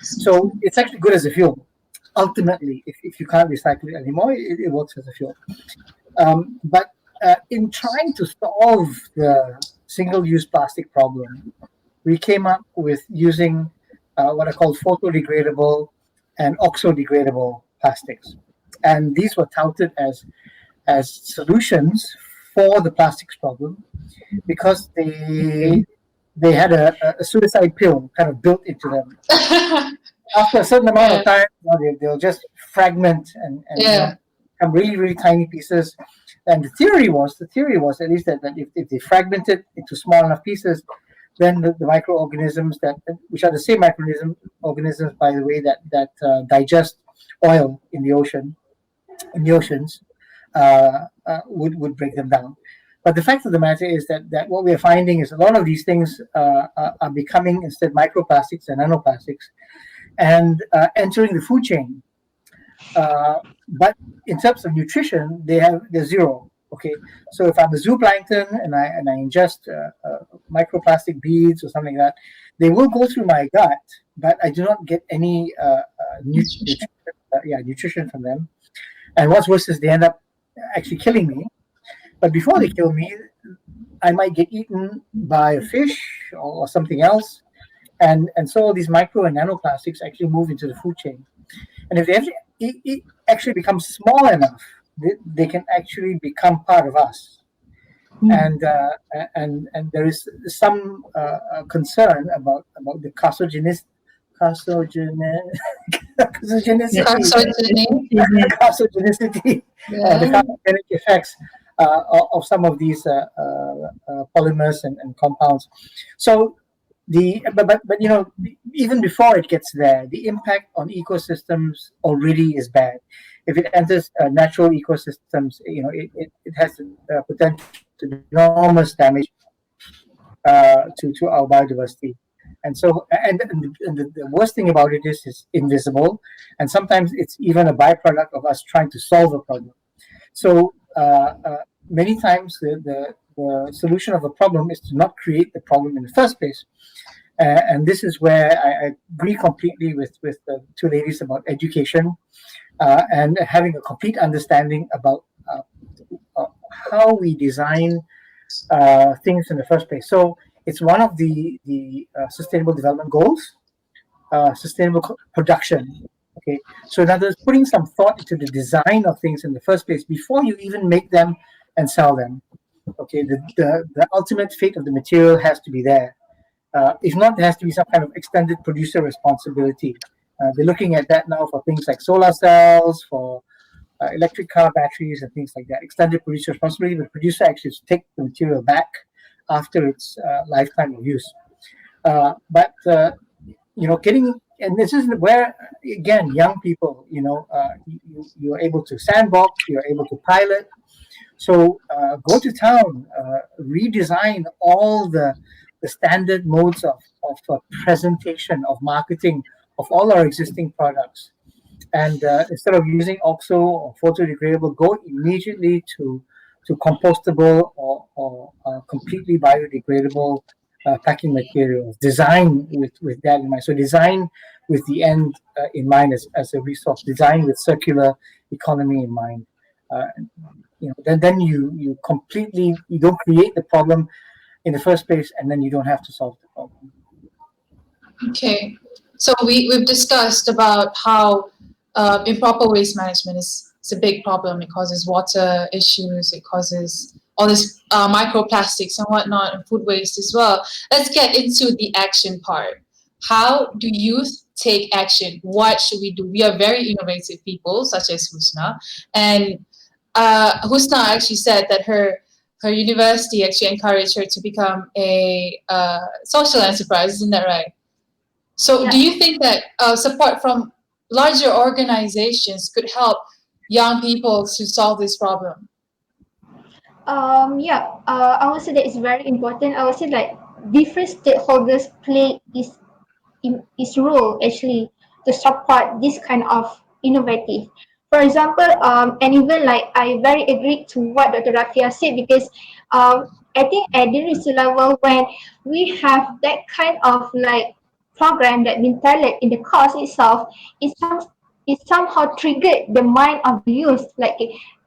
so it's actually good as a fuel. Ultimately, if you can't recycle it anymore, it works as a fuel. But in trying to solve the single-use plastic problem, we came up with using what are called photodegradable and oxo-degradable plastics, and these were touted as solutions for the plastics problem, because they had a suicide pill kind of built into them. After a certain amount of time, you know, they'll just fragment and you know, become really tiny pieces. And the theory was at least that if they fragmented into small enough pieces, then the microorganisms which are the same microorganisms, by the way, that digest oil in the oceans would break them down. But the fact of the matter is that what we're finding is a lot of these things are becoming instead microplastics and nanoplastics, and entering the food chain. But in terms of nutrition, they're zero. Okay, so if I'm a zooplankton and I ingest microplastic beads or something like that, they will go through my gut, but I do not get any nutrition from them. And what's worse is they end up actually killing me. But before they kill me, I might get eaten by a fish or something else, and so all these micro and nanoplastics actually move into the food chain. And if they it actually becomes small enough, they can actually become part of us. And there is some concern about the carcinogenicity the carcinogenic effects of some of these polymers and compounds. So but you know, even before it gets there, the impact on ecosystems already is bad. If it enters natural ecosystems, you know, it has the potential to do enormous damage to our biodiversity. And so, and the worst thing about it is it's invisible, and sometimes it's even a byproduct of us trying to solve a problem. So many times the solution of a problem is to not create the problem in the first place. And this is where I agree completely with the two ladies about education and having a complete understanding about how we design things in the first place. So it's one of the sustainable development goals, sustainable production. Okay, so in other words, putting some thought into the design of things in the first place before you even make them and sell them. Okay, the ultimate fate of the material has to be there. If not, there has to be some kind of extended producer responsibility. They're looking at that now for things like solar cells, for electric car batteries and things like that. Extended producer responsibility, the producer actually has to take the material back after its lifetime of use. But you know, and this is where again, young people, you know, you're able to sandbox, you're able to pilot. So go to town, redesign all the standard modes of presentation, of marketing of all our existing products. And instead of using OXO or photodegradable, go immediately to compostable or completely biodegradable packing materials. Design with that in mind. So design with the end in mind as a resource. Design with circular economy in mind. You know, then you completely, you don't create the problem in the first place, and then you don't have to solve the problem. Okay, so we've discussed about how improper waste management is a big problem. It causes water issues, it causes all this microplastics and whatnot, and food waste as well. Let's get into the action part. How do youth take action? What should we do? We are very innovative people, such as Husna, and Husna actually said that her university actually encouraged her to become a social enterprise. Isn't that right? So, do you think that support from larger organizations could help young people to solve this problem? I would say that it's very important. I would say like different stakeholders play is role actually to support this kind of innovative. For example, and even like I very agree to what Dr. Rafia said, because I think at the research level, when we have that kind of like program that been tailored in the course itself, it somehow triggered the mind of the youth, like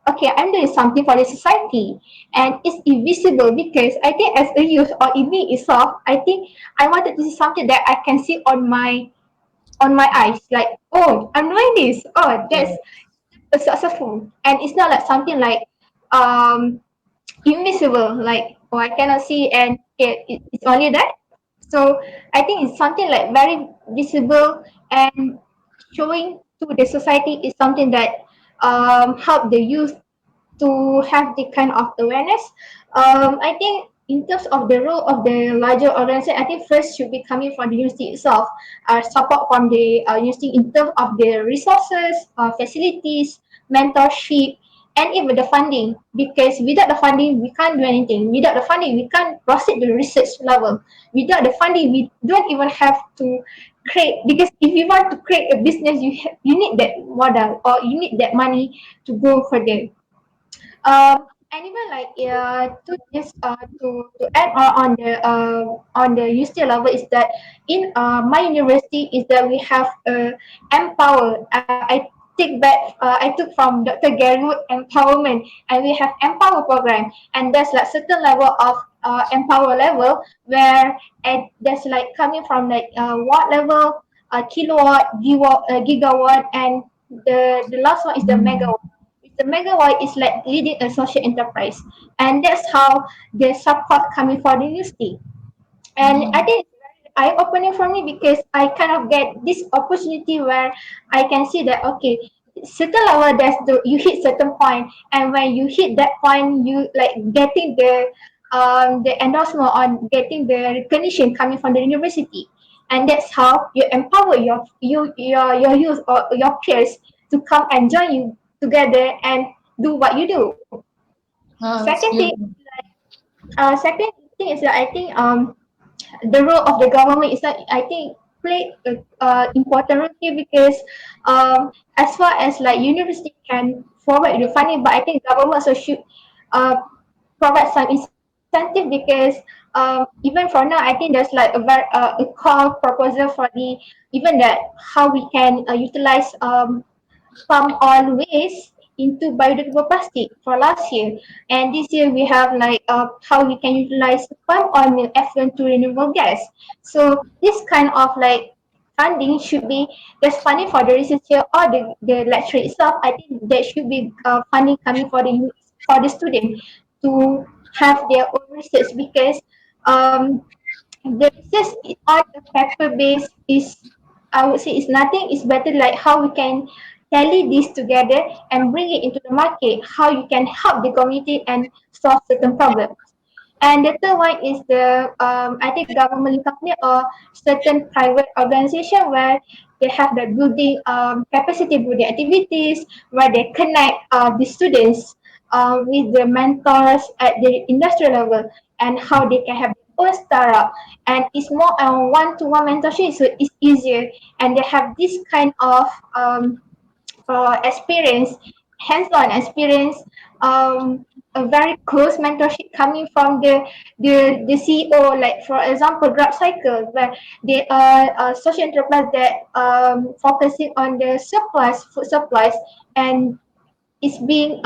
okay, I'm doing something for the society, and it's invisible because I think as a youth or in me itself, I think I wanted to see something that I can see on my eyes, like, oh, I'm doing this, oh, that's successful. And it's not like something like um invisible, like, oh, I cannot see, and it's only that. So I think it's something like very visible, and showing to the society is something that help the youth to have the kind of awareness. I think in terms of the role of the larger organization, I think first should be coming from the university itself, support from the university in terms of the resources, facilities, mentorship, and even the funding. Because without the funding, we can't do anything. Without the funding, we can't proceed to the research level. Without the funding, we don't even have to create. Because if you want to create a business, you need that model, or you need that money to go further. And even like to this to add on the UST level is that in my university is that we have empower. I took from Dr. Garwood empowerment, and we have empower program, and there's like certain level of empower level where there's like coming from like watt level, kilowatt, gigawatt, and the last one is the megawatt. The megawatt is like leading a social enterprise, and that's how the support coming for the university. And I think it's very eye-opening for me because I kind of get this opportunity where I can see that okay, certain level you hit certain point, and when you hit that point, you like getting the endorsement on getting the recognition coming from the university, and that's how you empower your youth or your peers to come and join you together and do what you do. Wow, that's Second thing, beautiful. second thing is that I think the role of the government is that I think play a important role here because as far as like university can forward the funding, but I think government also should uh, provide some incentive because even for now I think there's like a call proposal for the even that how we can utilize palm oil waste into biodegradable plastic for last year. And this year we have like how we can utilize palm oil mill effluent to renewable gas. So this kind of like funding should be there's funding for the researcher or the lecturer itself. I think there should be funding coming for the student to have their own research because the research on a paper base is I would say is nothing is better like how we can tally this together and bring it into the market, how you can help the community and solve certain problems. And the third one is the I think government company or certain private organization where they have the building capacity building activities where they connect the students with the mentors at the industrial level and how they can have their own startup, and it's more one-to-one mentorship so it's easier, and they have this kind of experience, hands-on experience, a very close mentorship coming from the CEO, like for example, Grab Cycle, where they are a social enterprise that focusing on the supplies, food supplies, and it's being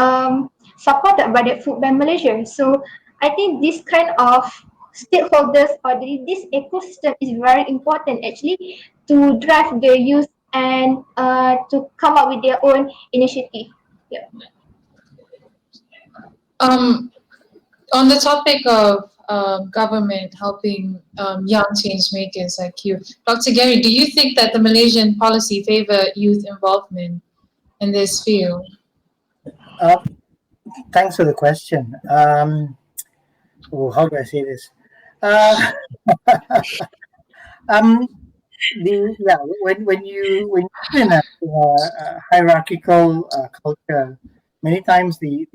supported by the Food Bank Malaysia. So I think this kind of stakeholders or this ecosystem is very important actually to drive the youth and to come up with their own initiative. Yeah. On the topic of government helping young change makers like you, Dr. Gary, do you think that the Malaysian policy favor youth involvement in this field? Thanks for the question. How do I say this? When you live in a hierarchical culture, many times the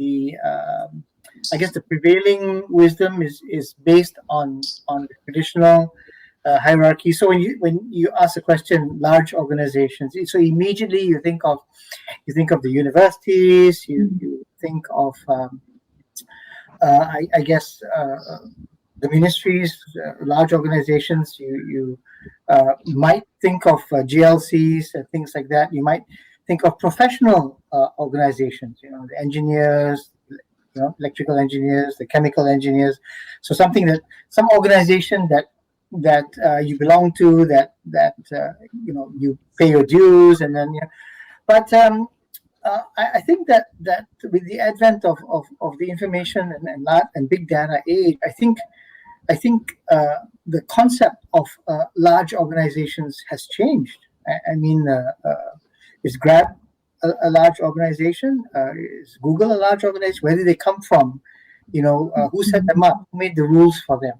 I guess the prevailing wisdom is based on the traditional hierarchy. So when you ask the question, large organizations, so immediately you think of the universities, you think of I guess the ministries, large organizations. You might think of GLCs and things like that. You might think of professional organizations. The engineers, electrical engineers, the chemical engineers. So some organization that you belong to, that you pay your dues, and then but I think that with the advent of the information and big data age, I think the concept of large organizations has changed. I mean, is Grab a large organization? Is Google a large organization? Where did they come from? Who set them up? Who made the rules for them?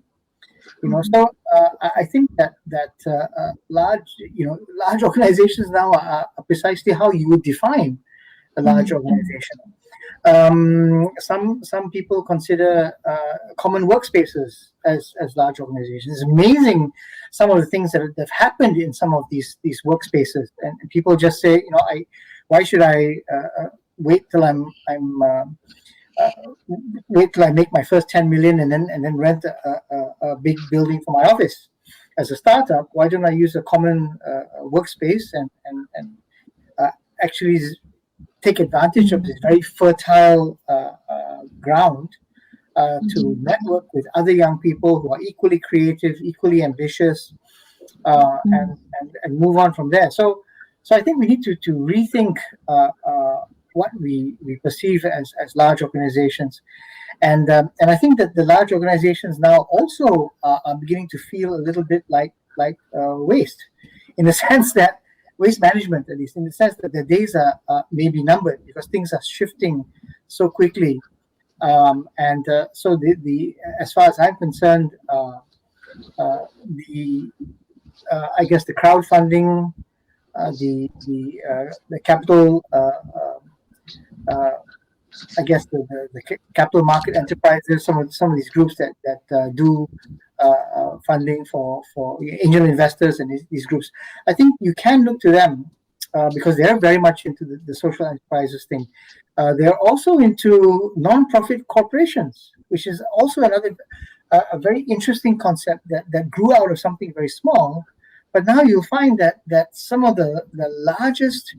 So I think that large organizations now are precisely how you would define a large organization. Some people consider common workspaces as large organizations. It's amazing some of the things that have happened in some of these workspaces, and people just say, why should I wait till I'm wait till I make my first 10 million and then rent a big building for my office. As a startup, why don't I use a common workspace and actually take advantage of this very fertile ground to network with other young people who are equally creative, equally ambitious, and move on from there. So I think we need to rethink what we perceive as large organizations, and I think that the large organizations now also are beginning to feel a little bit like waste, in the sense that waste management, at least in the sense that the days are maybe numbered because things are shifting so quickly, and so the as far as I'm concerned, I guess the crowdfunding, the capital, I guess the capital market enterprises, some of these groups that do funding for angel investors and these groups. I think you can look to them because they're very much into the social enterprises thing. They're also into non-profit corporations, which is also another a very interesting concept that grew out of something very small. But now you'll find that some of the largest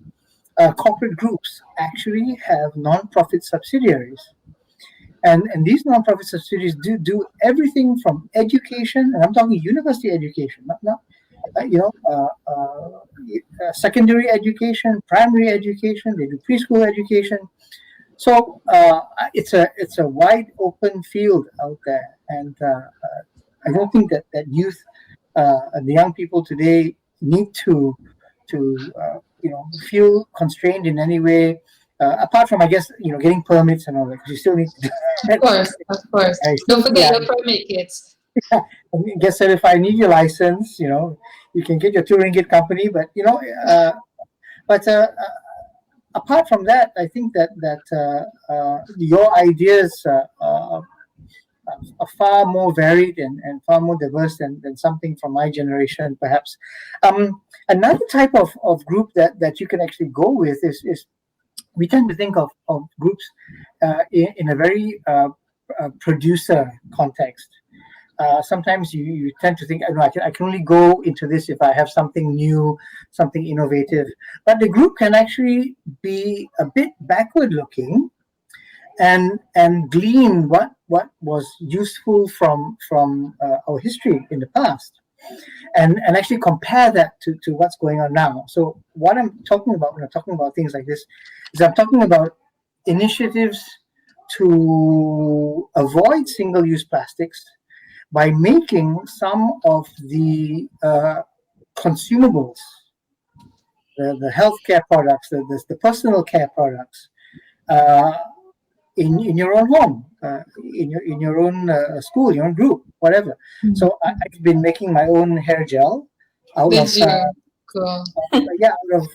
corporate groups actually have non-profit subsidiaries. And these non-profit subsidiaries do everything from education, and I'm talking university education, not secondary education, primary education. They do preschool education. So it's a wide open field out there, and I don't think that youth, the young people today, need to feel constrained in any way. Apart from, I guess, getting permits and all that, because you still need to do that. Of course. Don't forget your permit, kids. Yeah, and get certified, need your license. You can get your 2 ringgit company, but apart from that, I think that your ideas are far more varied and far more diverse than something from my generation, perhaps. Another type of group that you can actually go with is we tend to think of groups in a very producer context. Sometimes you tend to think, I can only go into this if I have something new, something innovative. But the group can actually be a bit backward looking and glean what was useful from our history in the past, and actually compare that to what's going on now. So what I'm talking about when I'm talking about things like this is I'm talking about initiatives to avoid single-use plastics by making some of the consumables, the healthcare products, the personal care products, in your own home, in your own school, your own group, whatever. So I've been making my own hair gel out Did of you? Cool. out of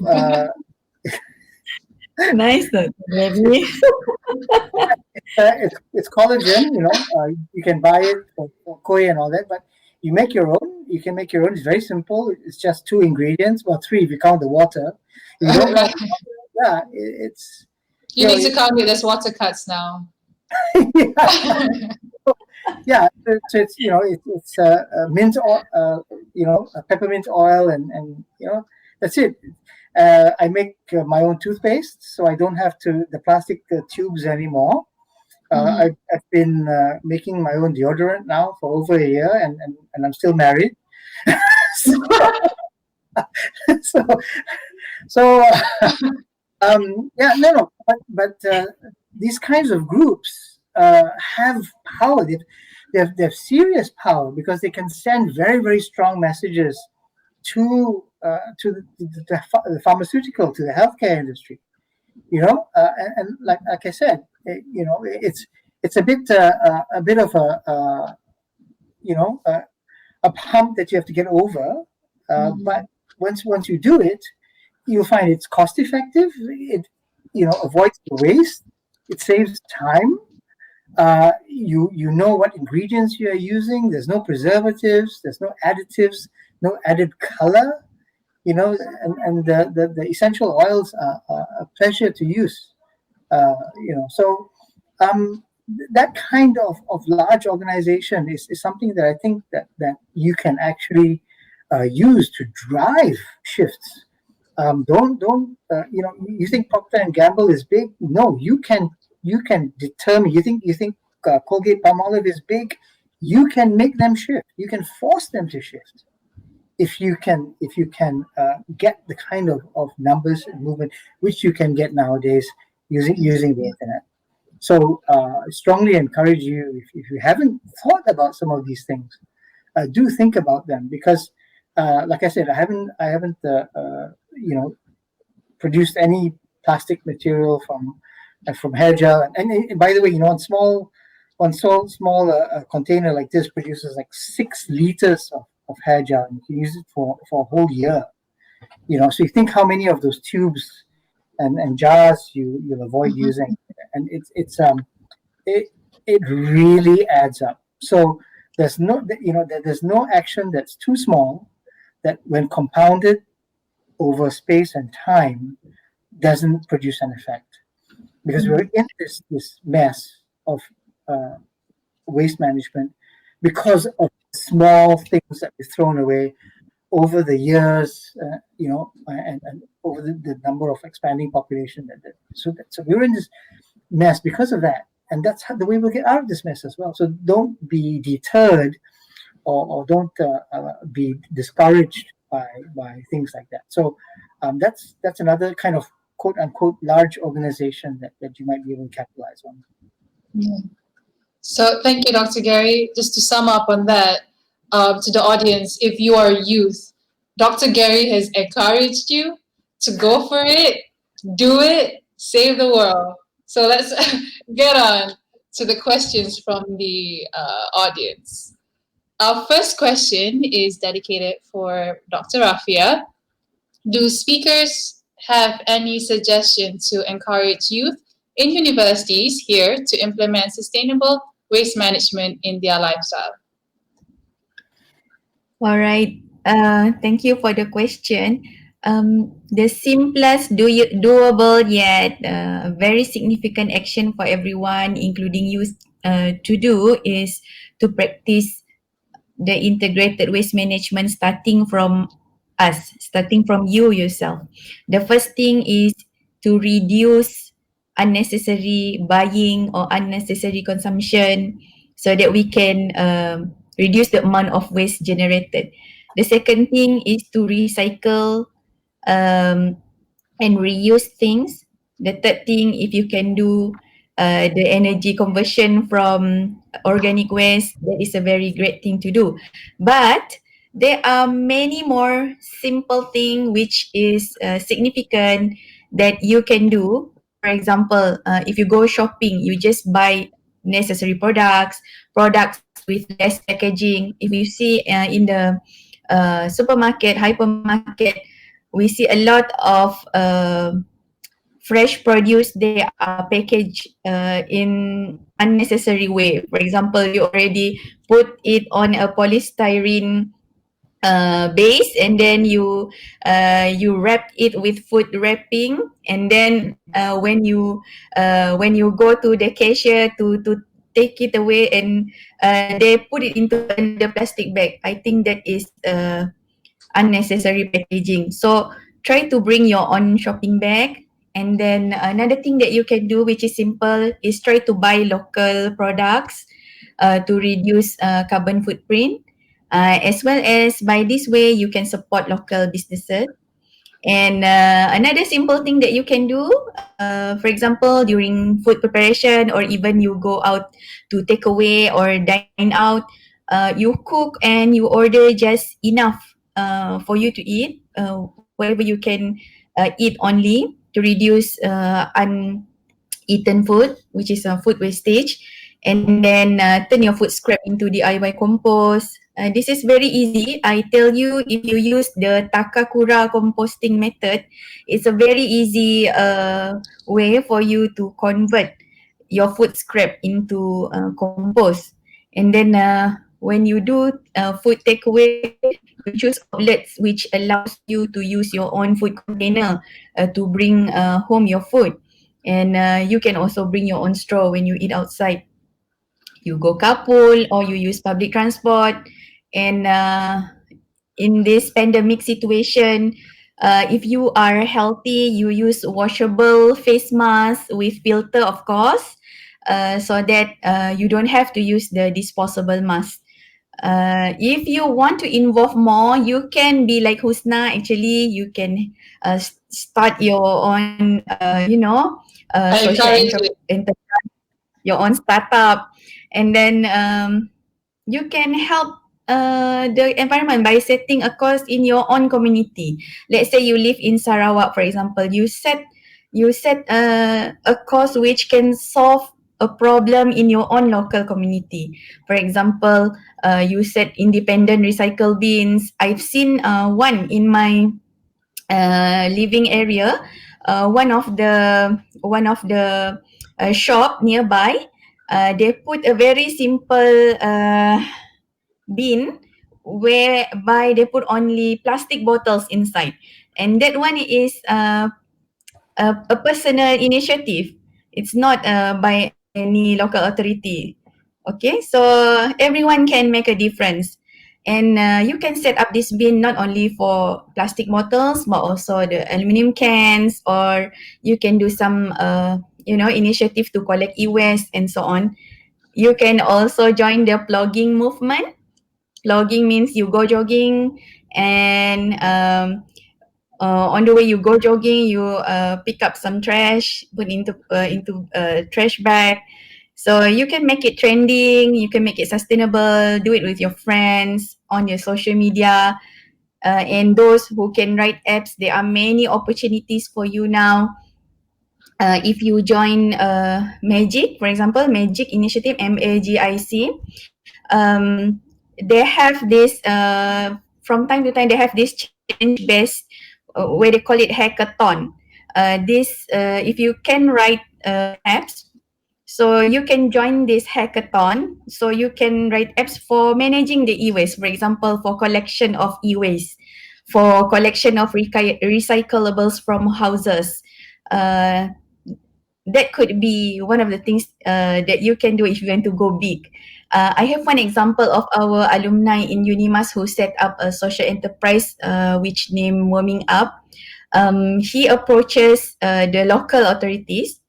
Nice, maybe. it's collagen. You can buy it for koi and all that, but you make your own. You can make your own. It's very simple. It's just 2 ingredients, well 3 if you count the water. If you don't count the water, it's. You need to count it as water cuts now. Yeah, so it's mint oil, peppermint oil, and that's it. I make my own toothpaste, so I don't have the plastic tubes anymore. I've been making my own deodorant now for over a year, and I'm still married. But these kinds of groups have power. They have serious power because they can send very, very strong messages to the pharmaceutical, to the healthcare industry. And like I said, it's a bit of a pump that you have to get over. But once you do it, you'll find it's cost effective. It avoids the waste. It saves time. You know what ingredients you are using. There's no preservatives. There's no additives. No added color. And the essential oils are a pleasure to use. So that kind of large organization is something that I think that you can actually use to drive shifts. Don't you think Procter and Gamble is big? No, you can determine. You think Colgate Palmolive is big? You can make them shift. You can force them to shift if you can get the kind of numbers and movement which you can get nowadays using the internet. So I strongly encourage you, if you haven't thought about some of these things, do think about them, because like I said, I haven't produced any plastic material from hair gel, and by the way, one small container like this produces like 6 liters of hair gel, and you can use it for a whole year. So you think how many of those tubes and jars you'll avoid using, and it really adds up. So there's no action that's too small that, when compounded over space and time, doesn't produce an effect, because we're in this mess of waste management because of small things that we've thrown away over the years, and over the number of expanding population. So we're in this mess because of that, and that's the way we'll get out of this mess as well. So don't be deterred, or don't be discouraged by things like that. So that's another kind of quote unquote large organization that you might be able to capitalize on. Yeah. So thank you, Dr. Gary. Just to sum up on that, to the audience, if you are youth, Dr. Gary has encouraged you to go for it, do it, save the world. So let's get on to the questions from the audience. Our first question is dedicated for Dr. Rafia. Do speakers have any suggestions to encourage youth in universities here to implement sustainable waste management in their lifestyle? All right. Thank you for the question. The simplest, doable yet very significant action for everyone, including youth, to do is to practice the integrated waste management, starting from you yourself. The first thing is to reduce unnecessary buying or unnecessary consumption, so that we can reduce the amount of waste generated. The second thing is to recycle and reuse things. The third thing, if you can do the energy conversion from organic waste, that is a very great thing to do. But there are many more simple things which is significant that you can do. For example, if you go shopping, you just buy necessary products with less packaging. If you see in the supermarket, hypermarket, we see a lot of fresh produce. They are packaged in unnecessary way. For example, you already put it on a polystyrene base, and then you wrap it with food wrapping, and then when you go to the cashier to take it away, and they put it into the plastic bag. I think that is unnecessary packaging. So try to bring your own shopping bag. And then another thing that you can do, which is simple, is try to buy local products to reduce carbon footprint. As well as, by this way, you can support local businesses. And another simple thing that you can do, for example, during food preparation, or even you go out to take away or dine out, you cook and you order just enough for you to eat, whatever you can eat only, to reduce uneaten food, which is food wastage. And then turn your food scrap into DIY compost. This is very easy. I tell you, if you use the Takakura composting method, it's a very easy way for you to convert your food scrap into compost. And then when you do food takeaway, you choose outlets which allows you to use your own food container to bring home your food. And you can also bring your own straw when you eat outside. You go carpool or you use public transport. And in this pandemic situation, if you are healthy, you use washable face mask with filter, of course, so that you don't have to use the disposable mask. If you want to involve more, you can be like Husna. Actually, you can start your own, I social encourage it. your own startup, and then you can help the environment by setting a course in your own community. Let's say you live in Sarawak, for example. You set a course which can solve a problem in your own local community. For example, you set independent recycle bins. I've seen one in my living area. One of the shop nearby, they put a very simple bin whereby they put only plastic bottles inside, and that one is a personal initiative. It's not by any local authority. Okay, so everyone can make a difference. And you can set up this bin not only for plastic bottles but also the aluminum cans, or you can do some initiative to collect e-waste and so on. You can also join the plogging movement. Plogging means you go jogging, and on the way you go jogging, you pick up some trash, put into a trash bag. So you can make it trending, you can make it sustainable, do it with your friends on your social media. And those who can write apps, there are many opportunities for you now. If you join Magic, for example, Magic Initiative, MAGIC, they have this, from time to time, they have this challenge based, where they call it hackathon. If you can write apps, so you can join this hackathon. So you can write apps for managing the e-waste, for example, for collection of e-waste, for collection of recyclables from houses. That could be one of the things that you can do if you want to go big. I have one example of our alumni in Unimas who set up a social enterprise which named Warming Up. He approaches the local authorities,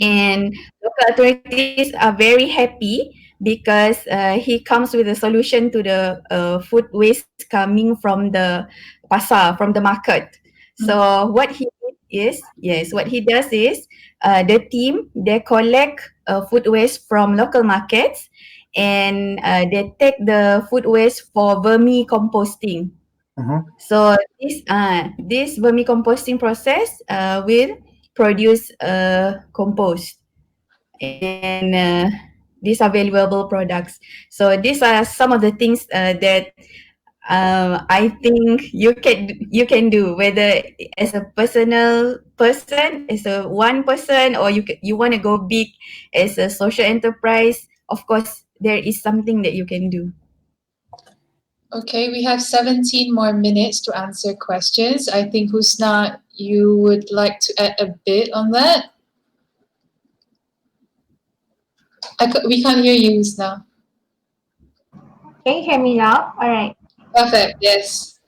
and local authorities are very happy because he comes with a solution to the food waste coming from the pasar, from the market. So what he does is, the team, they collect food waste from local markets, and they take the food waste for vermicomposting. So this vermicomposting process will produce compost, and these are valuable products. So these are some of the things that I think you can do, whether as a personal person, as a one person, or you want to go big as a social enterprise. Of course, there is something that you can do. Okay, we have 17 more minutes to answer questions. I think Husna, you would like to add a bit on that? We can't hear you, Husna. Can you hear me now? All right. Perfect, yes.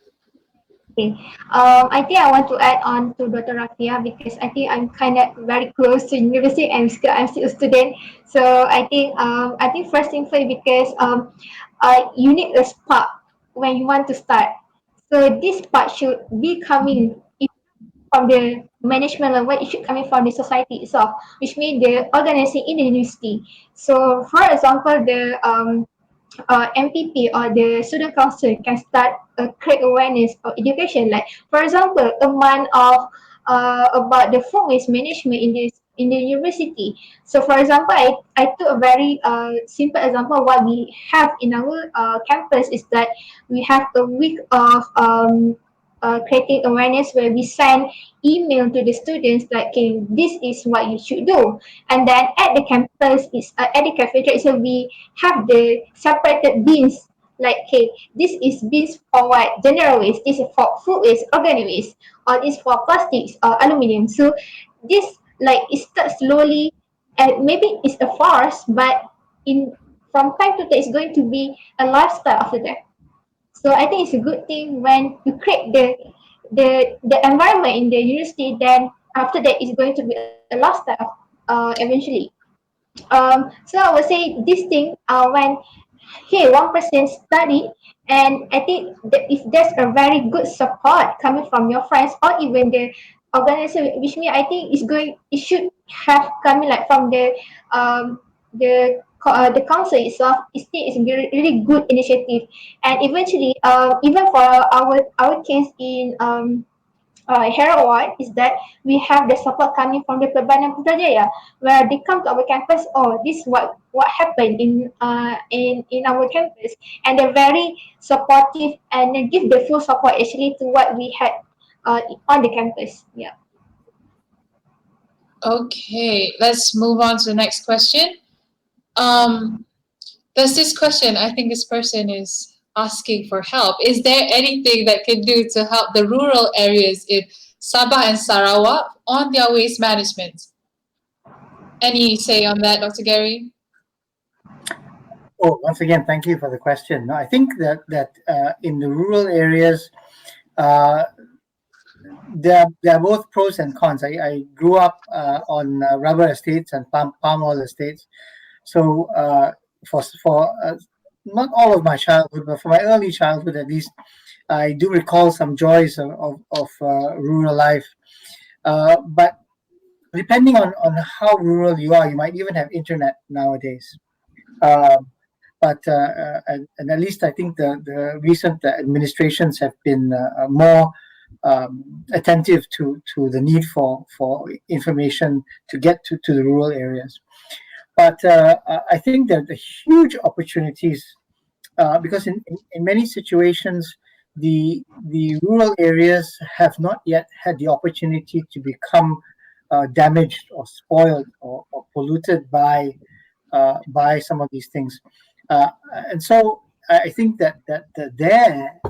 Okay. I think I want to add on to Dr. Rakia because I think I'm kind of very close to university. I'm still a student, so I think first thing first, because you need a spark when you want to start. So this spark should be coming from the management level. It should coming from the society itself, which means the organizing in the university. So for example, the MPP or the student council can start create awareness or education. Like for example, a month of about the food waste management in the university. So for example, I took a very simple example. What we have in our campus is that we have a week of creating awareness where we send email to the students like, okay, this is what you should do. And then at the campus, at the cafeteria, so we have the separated bins. Like, okay, this is bins for what? General waste. This is for food waste, organic waste, or this for plastics or aluminium. So this like it starts slowly, and maybe it's a force, but in from time to time it's going to be a lifestyle after that. So I think it's a good thing when you create the environment in the university. Then after that, it's going to be a lifestyle. Eventually. So I would say this thing. When hey, one person study, and I think that if there's a very good support coming from your friends or even the organization, which means I think it should have coming like from the council itself. It's a really good initiative, and eventually, even for our case in Hero Award is that we have the support coming from the Perbanan Putrajaya, where they come to our campus. Oh, this is what happened in our campus, and they're very supportive and they give the full support actually to what we had on the campus. Yeah. Okay, let's move on to the next question. There's this question. I think this person is asking for help. Is there anything that can do to help the rural areas in Sabah and Sarawak on their waste management? Any say on that, Dr. Gary? Oh, once again, thank you for the question. No, I think that in the rural areas, there are both pros and cons. I grew up on rubber estates and palm oil estates, so for not all of my childhood, but for my early childhood at least, I do recall some joys of rural life. But depending on how rural you are, you might even have internet nowadays. And at least I think the recent administrations have been more attentive to the need for information to get to the rural areas. But I think that the huge opportunities, because in many situations, the rural areas have not yet had the opportunity to become damaged or spoiled or polluted by some of these things. And so I think that there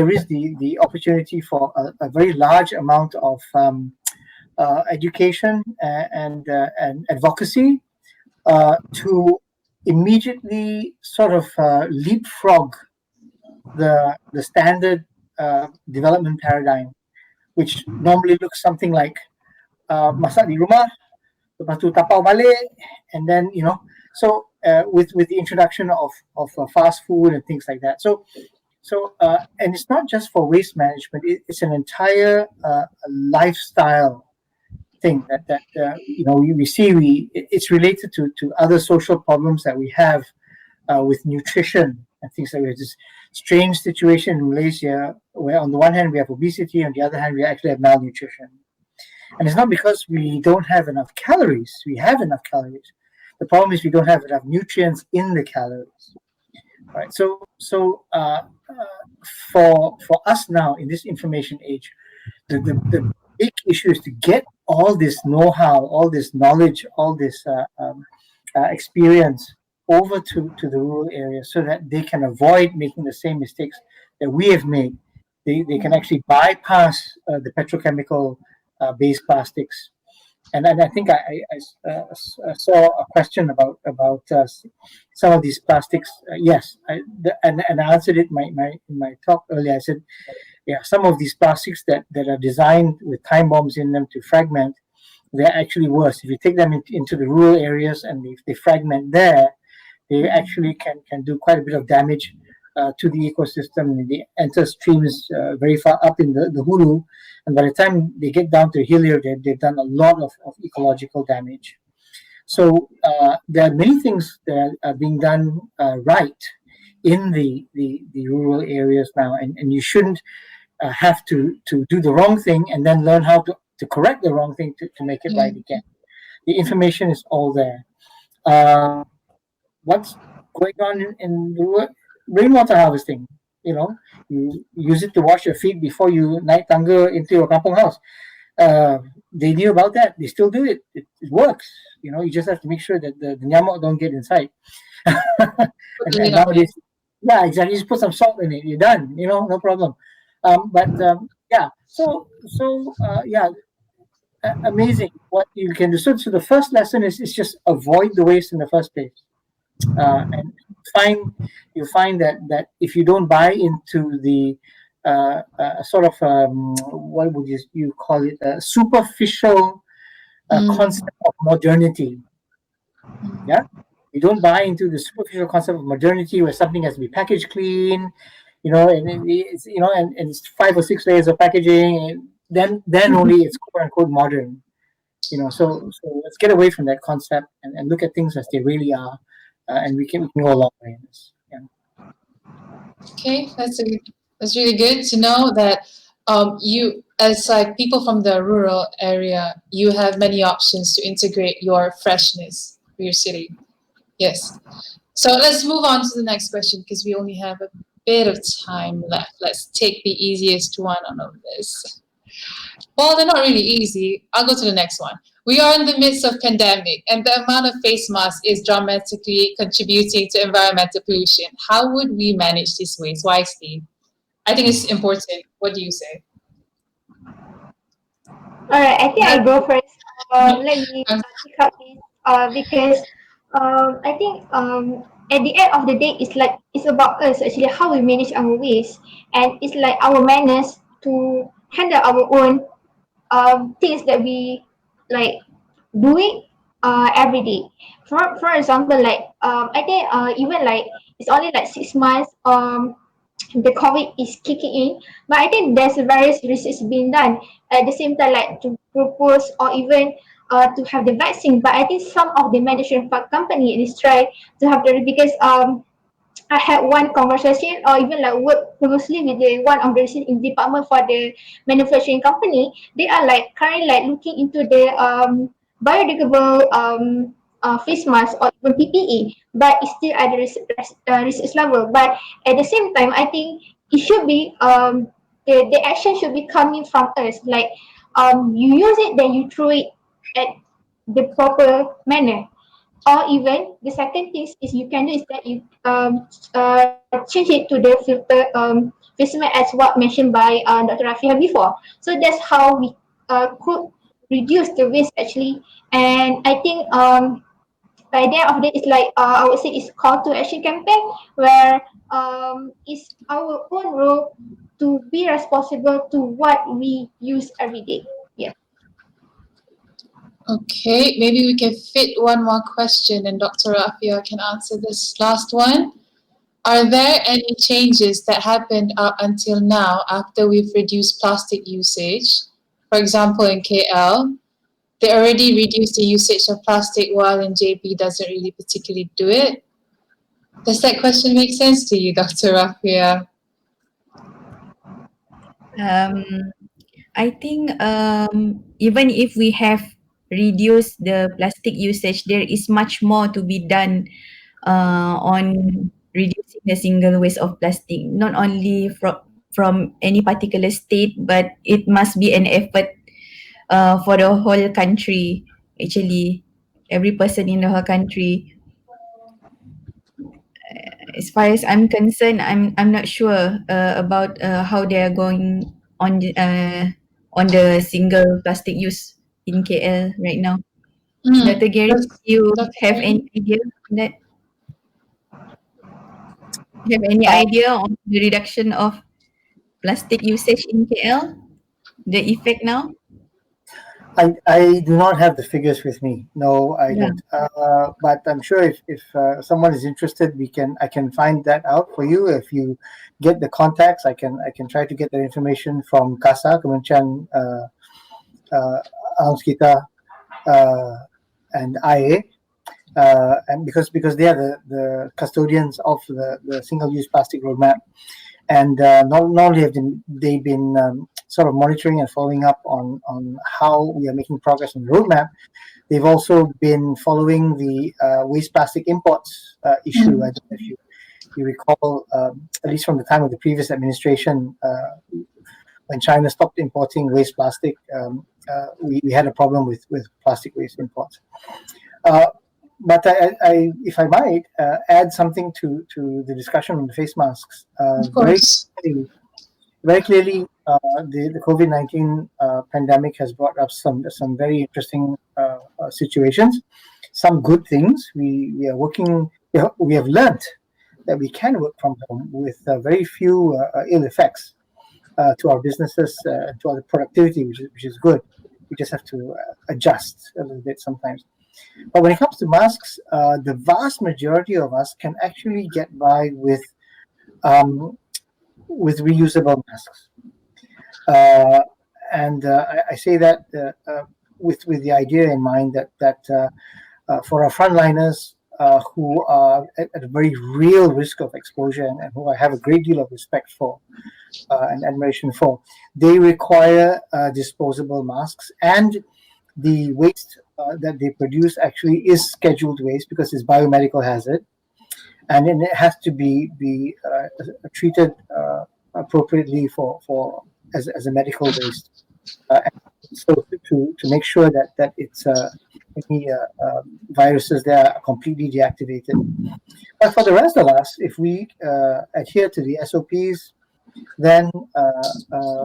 is the opportunity for a very large amount of education and advocacy to immediately sort of leapfrog the standard development paradigm, which normally looks something like masak di rumah, lepas tu tapau balik, and then so with the introduction of fast food and things like that. So and it's not just for waste management; it's an entire lifestyle thing that we see. It's related to other social problems that we have with nutrition and things like that. This strange situation in Malaysia, where on the one hand we have obesity, on the other hand we actually have malnutrition. And it's not because we don't have enough calories. We have enough calories. The problem is we don't have enough nutrients in the calories. Right. So for us now in this information age, the big issue is to get all this know-how, all this knowledge, all this experience over to the rural areas so that they can avoid making the same mistakes that we have made. They can actually bypass the petrochemical based plastics. And I think I saw a question about some of these plastics. Yes, and I answered it in my talk earlier. I said, yeah, some of these plastics that are designed with time bombs in them to fragment, they're actually worse. If you take them into the rural areas and if they fragment there, they actually can do quite a bit of damage to the ecosystem. They enter streams very far up in the hulu, and by the time they get down to the hill area, they've done a lot of ecological damage. So there are many things that are being done right in the rural areas now, and you shouldn't have to do the wrong thing and then learn how to correct the wrong thing to make it right again. The information is all there. What's going on in the rainwater harvesting? You use it to wash your feet before you night tangga into your kampung house. They knew about that. They still do it. It works. You just have to make sure that the nyamuk don't get inside. and nowadays, yeah, exactly. Just put some salt in it. You're done. No problem. Yeah. So yeah. amazing what you can do. So the first lesson is just avoid the waste in the first place. And you find that if you don't buy into the sort of what would you call it, superficial concept of modernity. Yeah, you don't buy into the superficial concept of modernity where something has to be packaged clean, and it's and it's 5 or 6 layers of packaging, and then only it's quote unquote modern. So let's get away from that concept and look at things as they really are, and we can go a long way in this. Yeah. Okay, that's really good to know that you, as like people from the rural area, you have many options to integrate your freshness for your city. Yes. So let's move on to the next question because we only have a bit of time left. Let's take the easiest one on of this. Well, they're not really easy. I'll go to the next one. We are in the midst of pandemic, and the amount of face masks is dramatically contributing to environmental pollution. How would we manage this waste wisely? I think it's important. What do you say? Alright, I think I go first. Let me pick up this because I think at the end of the day, it's about us actually how we manage our waste, and it's like our manners to handle our own things that we like doing every day. For example, like I think even like it's only like 6 months the COVID is kicking in, but I think there's various research being done at the same time, like to propose or even to have the vaccine. But I think some of the manufacturing company is try to have the because I had one conversation or even like work closely with the one of the research in department for the manufacturing company. They are like currently like looking into the biodegradable face mask or even PPE, but it's still at the research level. But at the same time, I think it should be the action should be coming from us. Like you use it, then you throw it at the proper manner. Or even the second thing is you can do is that you change it to the filter as what mentioned by Dr. Rafia before. So that's how we could reduce the waste actually. And I think by the end of the day, it's like I would say it's call to action campaign where it's our own role to be responsible to what we use every day. Yeah. Okay, maybe we can fit one more question and Dr. Rafia can answer this last one. Are there any changes that happened up until now after we've reduced plastic usage? For example, in KL, they already reduced the usage of plastic while in JP doesn't really particularly do it. Does that question make sense to you, Dr. Rafia? I think even if we have reduced the plastic usage, there is much more to be done on reducing the single waste of plastic, not only from any particular state, but it must be an effort for the whole country. Actually, every person in the whole country. As far as I'm concerned, I'm not sure about how they are going on the single plastic use in KL right now. Dr. Gary, you Dr. have Gary? any idea on that? You have any idea on the reduction of plastic usage in KL? The effect now? I do not have the figures with me. No, I Yeah. don't. But I'm sure if someone is interested, I can find that out for you. If you get the contacts, I can try to get that information from KASA, Kementerian Alam Sekitar, and IA. And because they are the custodians of the single-use plastic roadmap, and not only have they been sort of monitoring and following up on how we are making progress on the roadmap, they've also been following the waste plastic imports issue. I don't know if you recall, at least from the time of the previous administration, when China stopped importing waste plastic, we had a problem with plastic waste imports. But I, if I might, add something to the discussion on the face masks. Of course. very clearly, the COVID-19 pandemic has brought up some very interesting situations, some good things. We are working. We have learned that we can work from home with very few ill effects to our businesses, to our productivity, which is good. We just have to adjust a little bit sometimes. But when it comes to masks, the vast majority of us can actually get by with reusable masks. I say that with the idea in mind that for our frontliners who are at a very real risk of exposure and who I have a great deal of respect for and admiration for, they require disposable masks, and the waste that they produce actually is scheduled waste because it's biomedical hazard, and then it has to be treated appropriately for as a medical waste. So to make sure that it's any viruses there are completely deactivated. But for the rest of us, if we adhere to the SOPs, then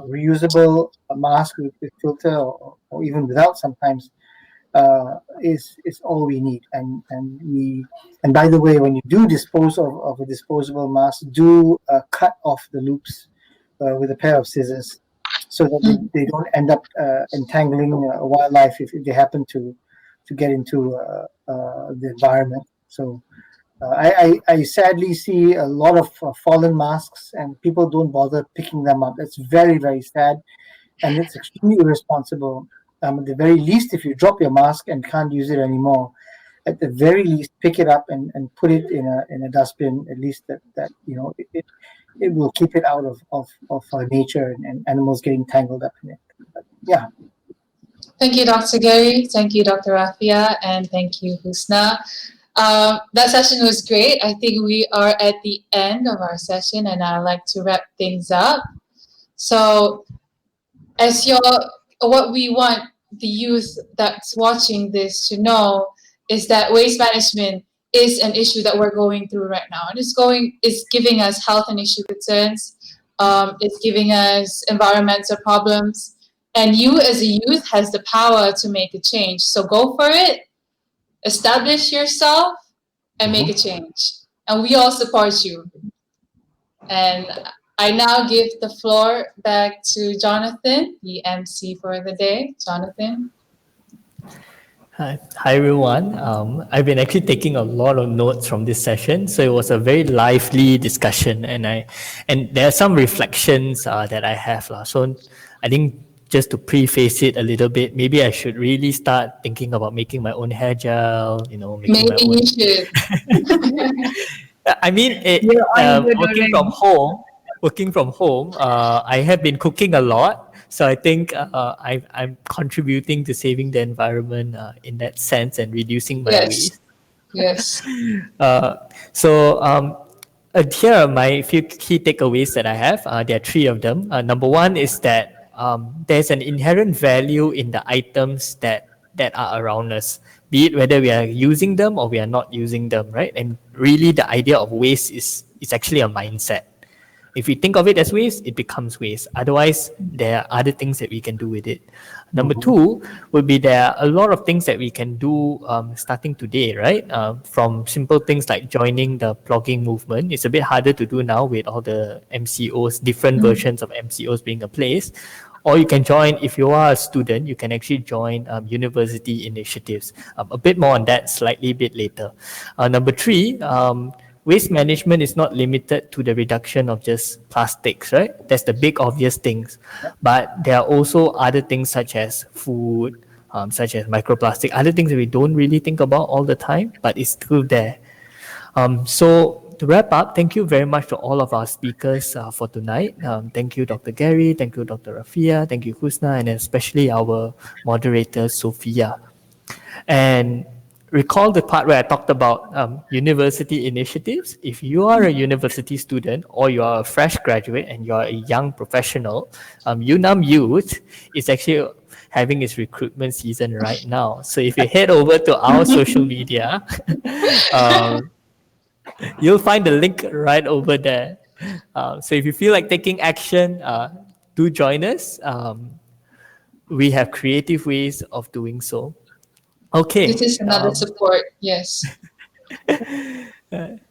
reusable mask with filter or even without sometimes is all we need. And by the way, when you do dispose of a disposable mask, do cut off the loops with a pair of scissors, so that they don't end up entangling wildlife if they happen to get into the environment. So I sadly see a lot of fallen masks, and people don't bother picking them up. That's very, very sad, and it's extremely irresponsible. At the very least, if you drop your mask and can't use it anymore, at the very least, pick it up and put it in a dustbin. At least that it will keep it out of nature and animals getting tangled up in it. But, yeah. Thank you, Dr. Gary. Thank you, Dr. Rafia, and thank you, Husna. That session was great. I think we are at the end of our session, and I'd like to wrap things up. So, what we want the youth that's watching this to know is that waste management is an issue that we're going through right now, and it's giving us health and issue concerns. It's giving us environmental problems, and you as a youth has the power to make a change. So go for it, establish yourself, and make a change. And we all support you. And I now give the floor back to Jonathan, the MC for the day. Jonathan. Hi everyone. I've been actually taking a lot of notes from this session, so it was a very lively discussion, and there are some reflections that I have. So I think just to preface it a little bit, maybe I should really start thinking about making my own hair gel. Maybe you should. I mean, working from home, I have been cooking a lot. So I think I'm contributing to saving the environment in that sense and reducing my waste. Yes. Here are my few key takeaways that I have. There are three of them. Number one is that there's an inherent value in the items that are around us, be it whether we are using them or we are not using them, right? And really the idea of waste is actually a mindset. If we think of it as waste, it becomes waste. Otherwise, there are other things that we can do with it. Number two would be there are a lot of things that we can do starting today, right? From simple things like joining the blogging movement. It's a bit harder to do now with all the MCOs, different versions of MCOs being in place. Or you can join, if you are a student, you can actually join university initiatives. A bit more on that slightly bit later. Number three, waste management is not limited to the reduction of just plastics, right? That's the big obvious things. But there are also other things such as food, such as microplastic, other things that we don't really think about all the time, but it's still there. So to wrap up, thank you very much to all of our speakers for tonight. Thank you, Dr. Gary. Thank you, Dr. Rafia. Thank you, Husna, and especially our moderator, Sophia. And recall the part where I talked about university initiatives. If you are a university student or you are a fresh graduate and you are a young professional, UNAM Youth is actually having its recruitment season right now. So if you head over to our social media, you'll find the link right over there. So if you feel like taking action, do join us. We have creative ways of doing so. Okay. This is another support. Yes.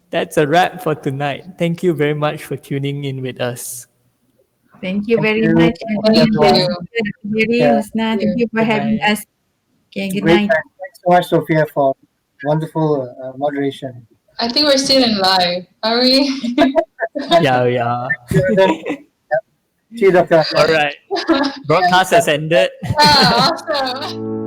That's a wrap for tonight. Thank you very much for tuning in with us. Thank you very you. much. Thank everyone. you. Very Yeah. Husna. Thank you for Good having night. us. Okay, good Great night. time. Thanks so much, Sophia, for wonderful moderation. I think we're still in live. Are we? Yeah, yeah. See you, Dr. All right. Broadcast has ended. Ah, awesome.